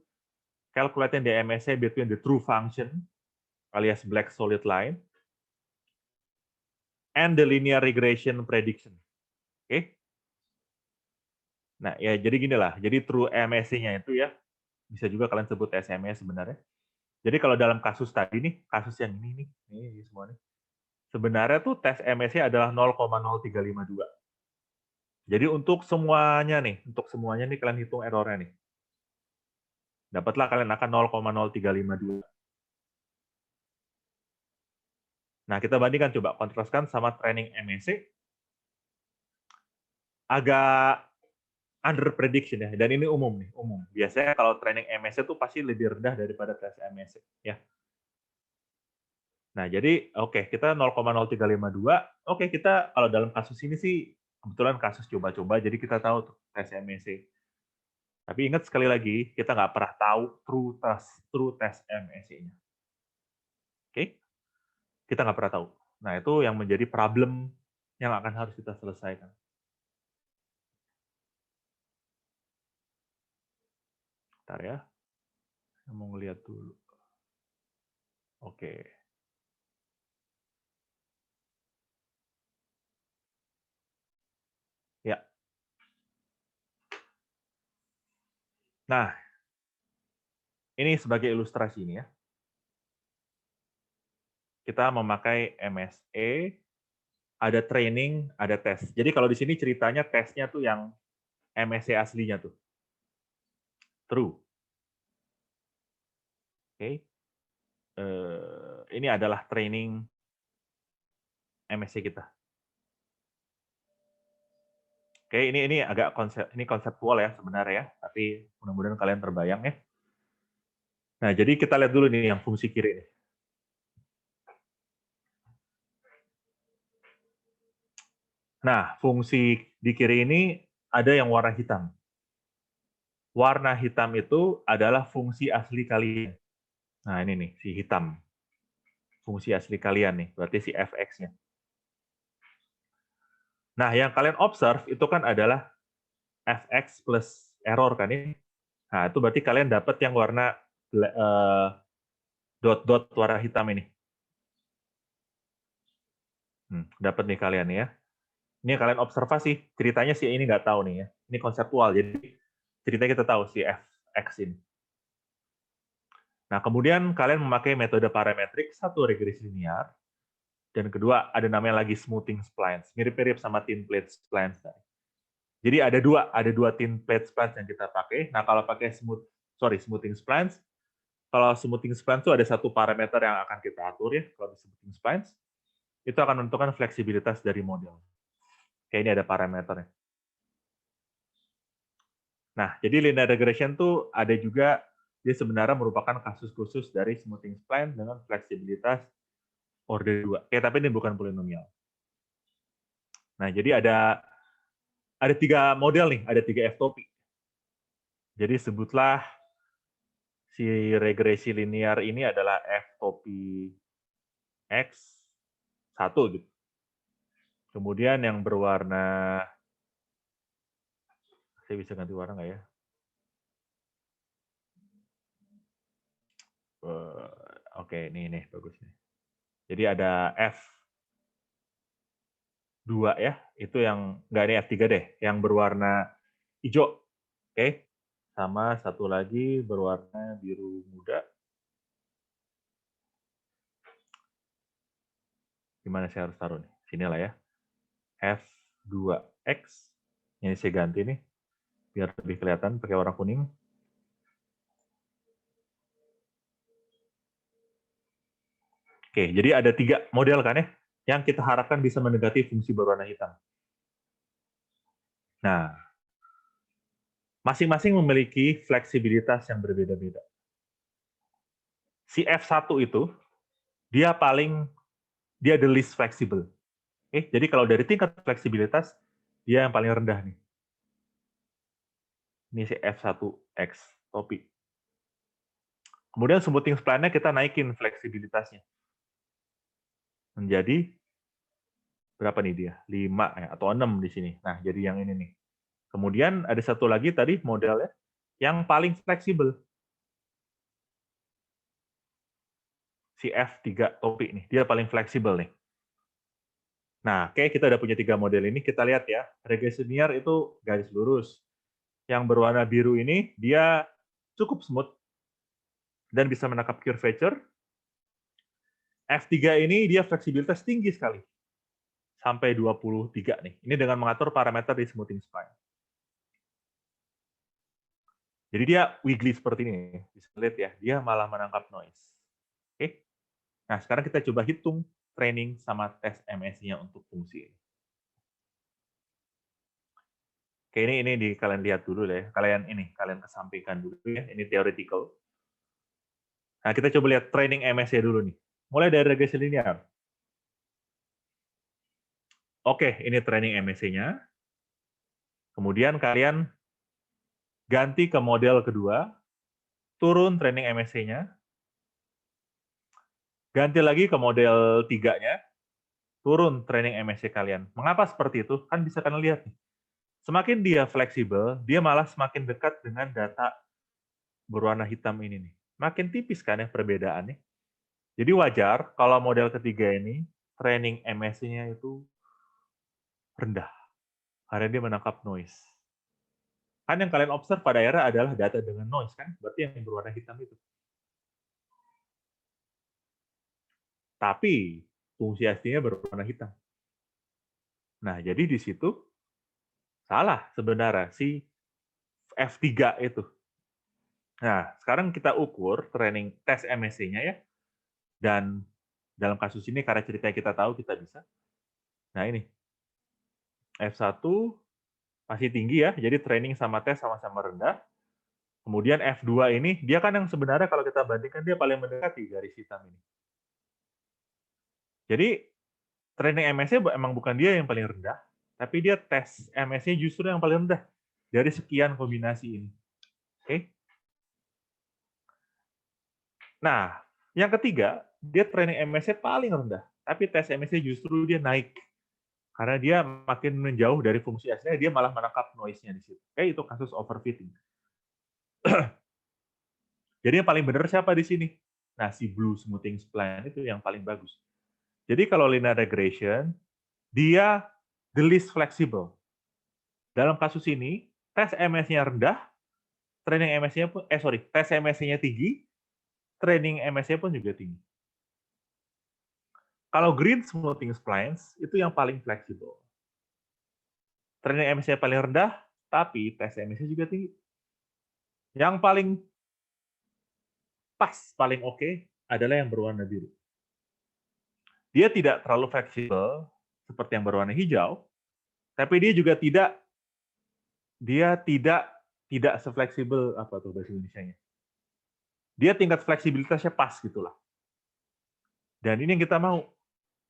calculating the MSE between the true function alias black solid line and the linear regression prediction. Oke? Nah, ya jadi gini lah. Jadi true MSE-nya itu ya bisa juga kalian sebut SMS sebenarnya. Jadi kalau dalam kasus tadi nih, kasus yang ini nih, ini semua nih. Sebenarnya tuh tes MSE adalah 0,0352. Jadi untuk semuanya nih kalian hitung errornya nih. Dapatlah kalian akan 0,0352. Nah, kita bandingkan coba kontraskan sama training MSE. Agak under prediction ya, dan ini umum nih, umum. Biasanya kalau training MSE itu pasti lebih rendah daripada tes MSE ya. Nah, jadi oke, kita 0,0352. Oke, kita kalau dalam kasus ini sih kebetulan kasus coba-coba, jadi kita tahu tuh tes MSE. Tapi ingat sekali lagi, kita nggak pernah tahu true test MSE-nya. Oke? Kita nggak pernah tahu. Nah, itu yang menjadi problem yang akan harus kita selesaikan. Bentar ya. Saya mau ngeliat dulu. Oke. Ya. Nah, ini sebagai ilustrasi ini ya. Kita memakai MSE, ada training, ada tes. Jadi kalau di sini ceritanya tesnya tuh yang MSE aslinya tuh. True. Oke. Ini adalah training MSE kita. Oke, ini agak konseptual ya sebenarnya ya, tapi mudah-mudahan kalian terbayang ya. Nah, jadi kita lihat dulu nih yang fungsi kiri nih. Nah, fungsi di kiri ini ada yang warna hitam. Warna hitam itu adalah fungsi asli kalian. Nah, ini nih, si hitam. Fungsi asli kalian nih, berarti si fx-nya. Nah, yang kalian observe itu kan adalah fx plus error kan ini. Nah, itu berarti kalian dapat yang warna dot-dot warna hitam ini. Dapat nih kalian ya. Ini kalian observasi, ceritanya sih ini nggak tahu nih ya. Ini konseptual, jadi ceritanya kita tahu si fx ini. Nah, kemudian kalian memakai metode parametrik, satu regresi linear, dan kedua ada namanya lagi smoothing splines, mirip-mirip sama thin plate splines. Jadi ada dua thin plate splines yang kita pakai. Nah, kalau pakai smoothing splines, kalau smoothing splines itu ada satu parameter yang akan kita atur ya, kalau di smoothing splines, itu akan menentukan fleksibilitas dari model. Kayak ini ada parameternya. Nah, jadi linear regression tuh ada juga, dia sebenarnya merupakan kasus khusus dari smoothing spline dengan fleksibilitas order 2. Tapi ini bukan polinomial. Nah, jadi ada 3 model nih, ada 3 f-topi. Jadi sebutlah si regresi linear ini adalah f-topi x1 gitu. Kemudian yang berwarna, saya bisa ganti warna nggak ya? Oke, ini bagus nih. Jadi ada F2 ya, itu yang nggak ini F3 deh, yang berwarna hijau. Oke. Sama satu lagi berwarna biru muda. Gimana saya harus taruh nih? Sinilah ya. F2X. Ini saya ganti nih biar lebih kelihatan pakai warna kuning. Oke, jadi ada 3 model kan ya, yang kita harapkan bisa mendekati fungsi berwarna hitam. Nah, masing-masing memiliki fleksibilitas yang berbeda-beda. Si F1 itu, dia the least flexible. Jadi kalau dari tingkat fleksibilitas, dia yang paling rendah nih. Ini si F1X, topi. Kemudian smoothing spline-nya kita naikin fleksibilitasnya. Menjadi berapa nih dia? 5 ya, atau 6 di sini. Nah, jadi yang ini nih. Kemudian ada satu lagi tadi modelnya yang paling fleksibel. Si F3 topi nih, dia paling fleksibel nih. Nah, oke, kita udah punya 3 model ini, kita lihat ya. Regresi linear itu garis lurus. Yang berwarna biru ini, dia cukup smooth dan bisa menangkap curvature. F3 ini dia fleksibilitas tinggi sekali. Sampai 23 nih. Ini dengan mengatur parameter di smoothing spline. Jadi dia wiggly seperti ini. Bisa lihat ya, dia malah menangkap noise. Oke. Nah, sekarang kita coba hitung training sama tes MSI-nya untuk fungsi ini. Oke, ini kalian lihat dulu deh. Kalian kesampingkan dulu ya. Ini theoretical. Nah, kita coba lihat training MSI dulu nih. Mulai dari regresi linear. Oke, ini training MSI-nya. Kemudian kalian ganti ke model kedua, turun training MSI-nya, ganti lagi ke model 3-nya, turun training MSI kalian. Mengapa seperti itu? Kan bisa kalian lihat nih. Semakin dia fleksibel, dia malah semakin dekat dengan data berwarna hitam ini nih. Makin tipis kan ya perbedaannya. Jadi wajar kalau model ketiga ini, training MSI-nya itu rendah. Karena dia menangkap noise. Kan yang kalian observe pada akhirnya adalah data dengan noise kan? Berarti yang berwarna hitam itu. Tapi fungsi aslinya berwarna hitam. Nah, jadi di situ salah sebenarnya si F3 itu. Nah, sekarang kita ukur training tes MSI-nya ya. Dan dalam kasus ini karena ceritanya kita tahu kita bisa. Nah, ini. F1 masih tinggi ya, jadi training sama tes sama-sama rendah. Kemudian F2 ini, dia kan yang sebenarnya kalau kita bandingkan dia paling mendekati garis hitam ini. Jadi training MSI emang bukan dia yang paling rendah, Tapi dia tes MS-nya justru yang paling rendah dari sekian kombinasi ini. Oke? Nah, yang ketiga, dia training MS-nya paling rendah, tapi tes MS-nya justru dia naik. Karena dia makin menjauh dari fungsi aslinya, dia malah menangkap noise-nya di situ. Oke, itu kasus overfitting. Jadi yang paling benar siapa di sini? Nah, si blue smoothing spline itu yang paling bagus. Jadi kalau linear regression, dia the least flexible. Dalam kasus ini, tes MS-nya rendah, training MS-nya pun, tes MS-nya tinggi, training MS-nya pun juga tinggi. Kalau green smoothing splines, itu yang paling fleksibel. Training MS-nya paling rendah, tapi tes MS-nya juga tinggi. Yang paling pas, paling oke adalah yang berwarna biru. Dia tidak terlalu fleksibel seperti yang berwarna hijau, tapi dia juga tidak sefleksibel apa tuh bahasa Indonesianya. Dia tingkat fleksibilitasnya pas gitulah. Dan ini yang kita mau,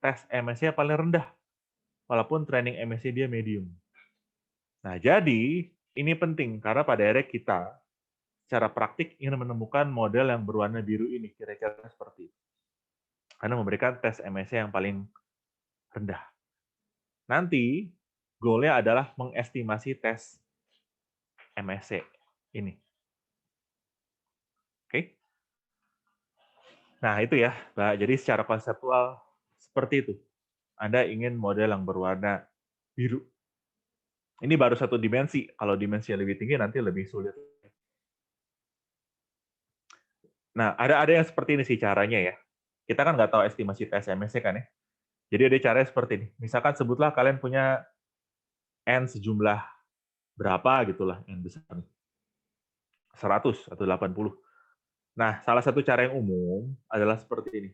tes MS-nya paling rendah, walaupun training MS-nya dia medium. Nah, jadi ini penting karena pada akhirnya kita secara praktik ingin menemukan model yang berwarna biru ini, kira-kira seperti itu. Karena memberikan tes MS-nya yang paling rendah. Nanti goalnya adalah mengestimasi tes MSC ini. Oke? Nah, itu ya, Mbak. Jadi secara konseptual seperti itu. Anda ingin model yang berwarna biru. Ini baru satu dimensi. Kalau dimensinya lebih tinggi nanti lebih sulit. Nah, ada yang seperti ini sih caranya ya. Kita kan nggak tahu estimasi tes MSC kan ya. Jadi ada caranya seperti ini. Misalkan sebutlah kalian punya N sejumlah berapa gitulah, N besar nih. 100 atau 80. Nah, salah satu cara yang umum adalah seperti ini.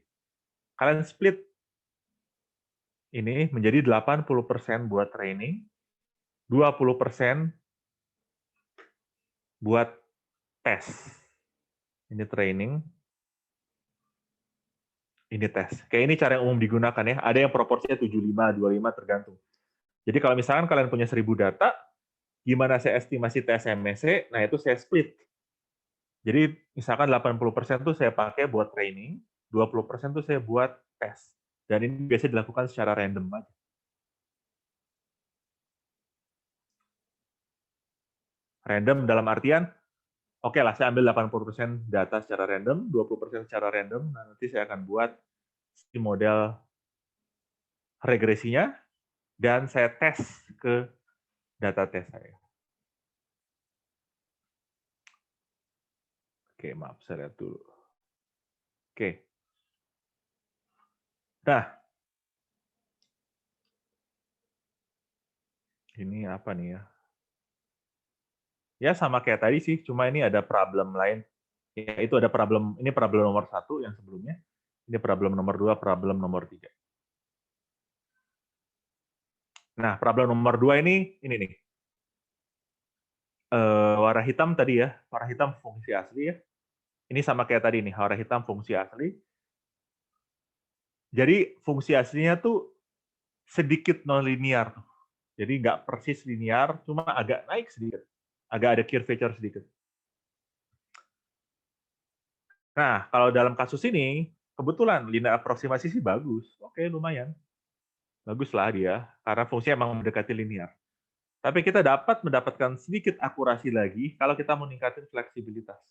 Kalian split ini menjadi 80% buat training, 20% buat tes. Ini training, ini tes. Kayak ini cara yang umum digunakan ya. Ada yang proporsinya 75, 25 tergantung. Jadi kalau misalkan kalian punya 1000 data, gimana saya estimasi tes MSC? Nah, itu saya split. Jadi misalkan 80% tuh saya pakai buat training, 20% tuh saya buat tes. Dan ini biasanya dilakukan secara random aja. Random dalam artian, oke lah, saya ambil 80% data secara random, 20% secara random, nah nanti saya akan buat si model regresinya, dan saya tes ke data tes saya. Oke, maaf, saya lihat dulu. Oke. Nah, ini apa nih ya? Ya sama kayak tadi sih, cuma ini ada problem lain. Ya, itu ada problem, ini problem nomor 1 yang sebelumnya. Ini problem nomor 2, problem nomor 3. Nah, problem nomor 2 ini nih. Warna hitam tadi ya, warna hitam fungsi asli ya. Ini sama kayak tadi nih, warna hitam fungsi asli. Jadi fungsi aslinya tuh sedikit non-linear. Jadi nggak persis linear, cuma agak naik sedikit. Agak ada curvature sedikit. Nah, kalau dalam kasus ini, kebetulan linear aproksimasi sih bagus. Oke, lumayan. Baguslah dia, karena fungsinya emang mendekati linear. Tapi kita dapat mendapatkan sedikit akurasi lagi kalau kita meningkatkan fleksibilitas.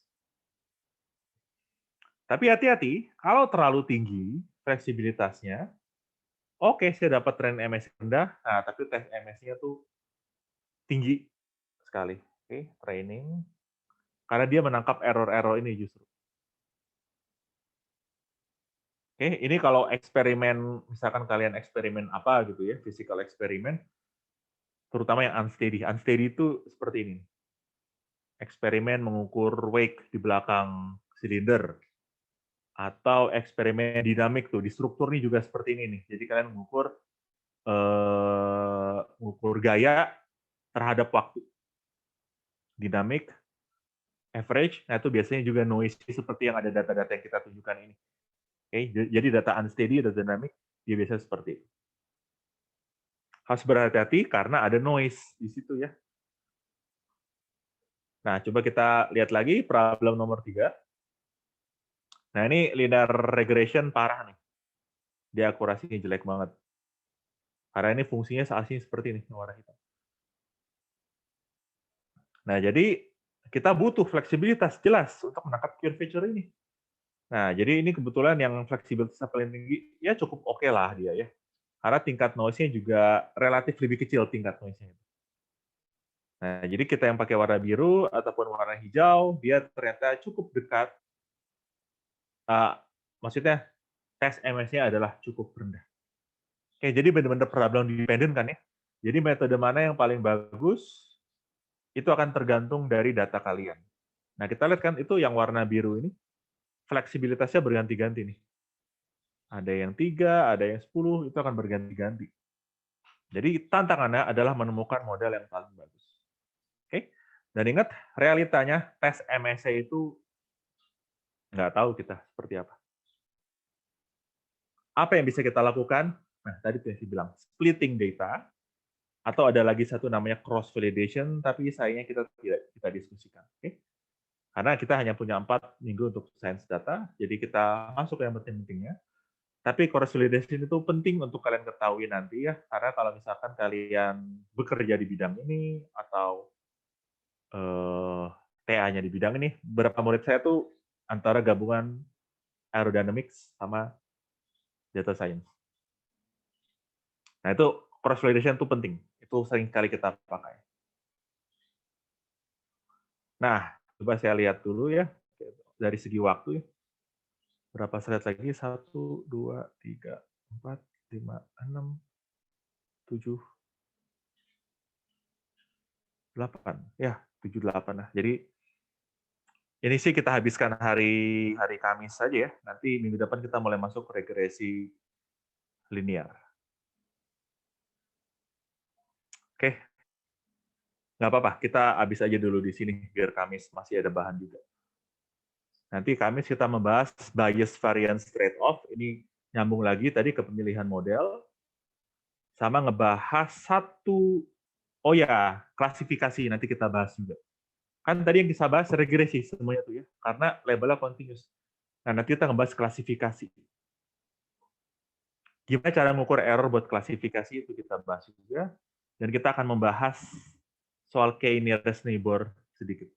Tapi hati-hati, kalau terlalu tinggi fleksibilitasnya, oke, saya dapat tren MS rendah, nah tapi tes MS-nya tuh tinggi sekali. Oke, training. Karena dia menangkap error-error ini justru. Oke, ini kalau eksperimen, misalkan kalian eksperimen apa gitu ya, physical eksperimen, terutama yang unsteady. Unsteady itu seperti ini. Eksperimen mengukur wake di belakang silinder. Atau eksperimen dinamik tuh, di struktur nih juga seperti ini nih. Jadi kalian mengukur gaya terhadap waktu. Dinamik, average, nah itu biasanya juga noise seperti yang ada data-data yang kita tunjukkan ini. Oke, jadi data unsteady, data dynamic, dia biasanya seperti itu. Harus berhati-hati karena ada noise di situ ya. Nah, coba kita lihat lagi problem nomor 3. Nah, ini linear regression parah nih. Dia akurasinya jelek banget. Karena ini fungsinya aslinya seperti ini, warna hitam. Nah, jadi kita butuh fleksibilitas jelas untuk menangkap curvature ini. Nah, jadi ini kebetulan yang fleksibilitasnya paling tinggi, ya cukup oke lah dia ya. Karena tingkat noise-nya juga relatif lebih kecil tingkat noise-nya. Nah, jadi kita yang pakai warna biru ataupun warna hijau, dia ternyata cukup dekat. Maksudnya, tes MS-nya adalah cukup rendah. Oke, jadi benar-benar problem dependent kan ya. Jadi metode mana yang paling bagus, itu akan tergantung dari data kalian. Nah, kita lihat kan, itu yang warna biru ini, fleksibilitasnya berganti-ganti nih. Ada yang 3, ada yang 10, itu akan berganti-ganti. Jadi tantangannya adalah menemukan model yang paling bagus. Oke? Dan ingat, realitanya tes MSC itu nggak tahu kita seperti apa. Apa yang bisa kita lakukan? Nah, tadi tuh yang saya bilang, splitting data, atau ada lagi satu namanya cross validation, tapi sayangnya kita tidak kita diskusikan. Oke? Karena kita hanya punya 4 minggu untuk science data, jadi kita masuk ke yang penting-pentingnya. Tapi cross validation itu penting untuk kalian ketahui nanti ya, karena kalau misalkan kalian bekerja di bidang ini atau TA-nya di bidang ini, beberapa murid saya tuh antara gabungan aerodynamics sama data science. Nah itu cross validation itu penting, itu sering kali kita pakai. Nah, coba saya lihat dulu ya dari segi waktu ya. Berapa slide lagi? 1, 2, 3, 4, 5, 6, 7, 8. Ya, 7, 8 lah. Jadi ini sih kita habiskan hari Kamis saja ya. Nanti minggu depan kita mulai masuk regresi linear. Oke. Nggak apa-apa, kita habis aja dulu di sini biar Kamis masih ada bahan juga. Nanti Kamis kita membahas bias variance trade-off. Ini nyambung lagi tadi ke pemilihan model. Sama ngebahas oh ya, klasifikasi nanti kita bahas juga. Kan tadi yang kita bahas regresi semuanya tuh ya, karena labelnya continuous. Nah, nanti kita ngebahas klasifikasi. Gimana cara mengukur error buat klasifikasi itu kita bahas juga. Dan kita akan membahas soal k-nearest neighbor sedikit.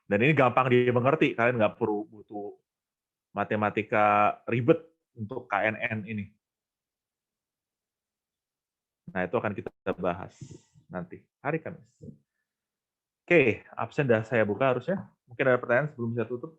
Dan ini gampang dimengerti, kalian nggak perlu butuh matematika ribet untuk KNN ini. Nah, itu akan kita bahas nanti, hari Kamis. Oke, absen dah saya buka harusnya. Mungkin ada pertanyaan sebelum saya tutup.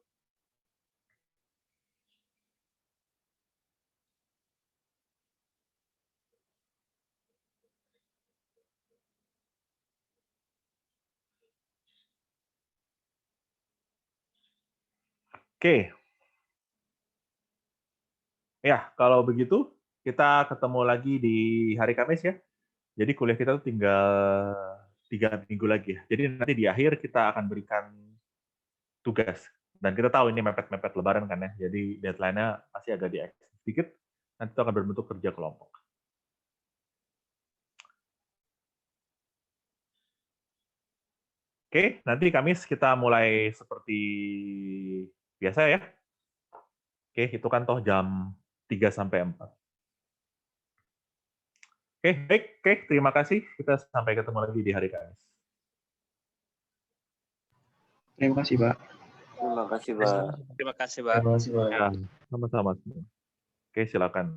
Oke. Ya, kalau begitu, kita ketemu lagi di hari Kamis ya. Jadi kuliah kita tuh tinggal 3 minggu lagi ya. Jadi nanti di akhir kita akan berikan tugas. Dan kita tahu ini mepet-mepet lebaran kan ya. Jadi deadline-nya pasti agak di-extend sedikit. Nanti itu akan berbentuk kerja kelompok. Oke, nanti Kamis kita mulai seperti biasa ya. Oke, itu kan toh jam 3 sampai 4. Oke, baik. Oke, terima kasih. Kita sampai ketemu lagi di hari Kamis. Terima kasih, Pak. Terima kasih, Pak. Terima kasih, Pak. Terima kasih, Pak. Ya, sama-sama. Oke, silakan.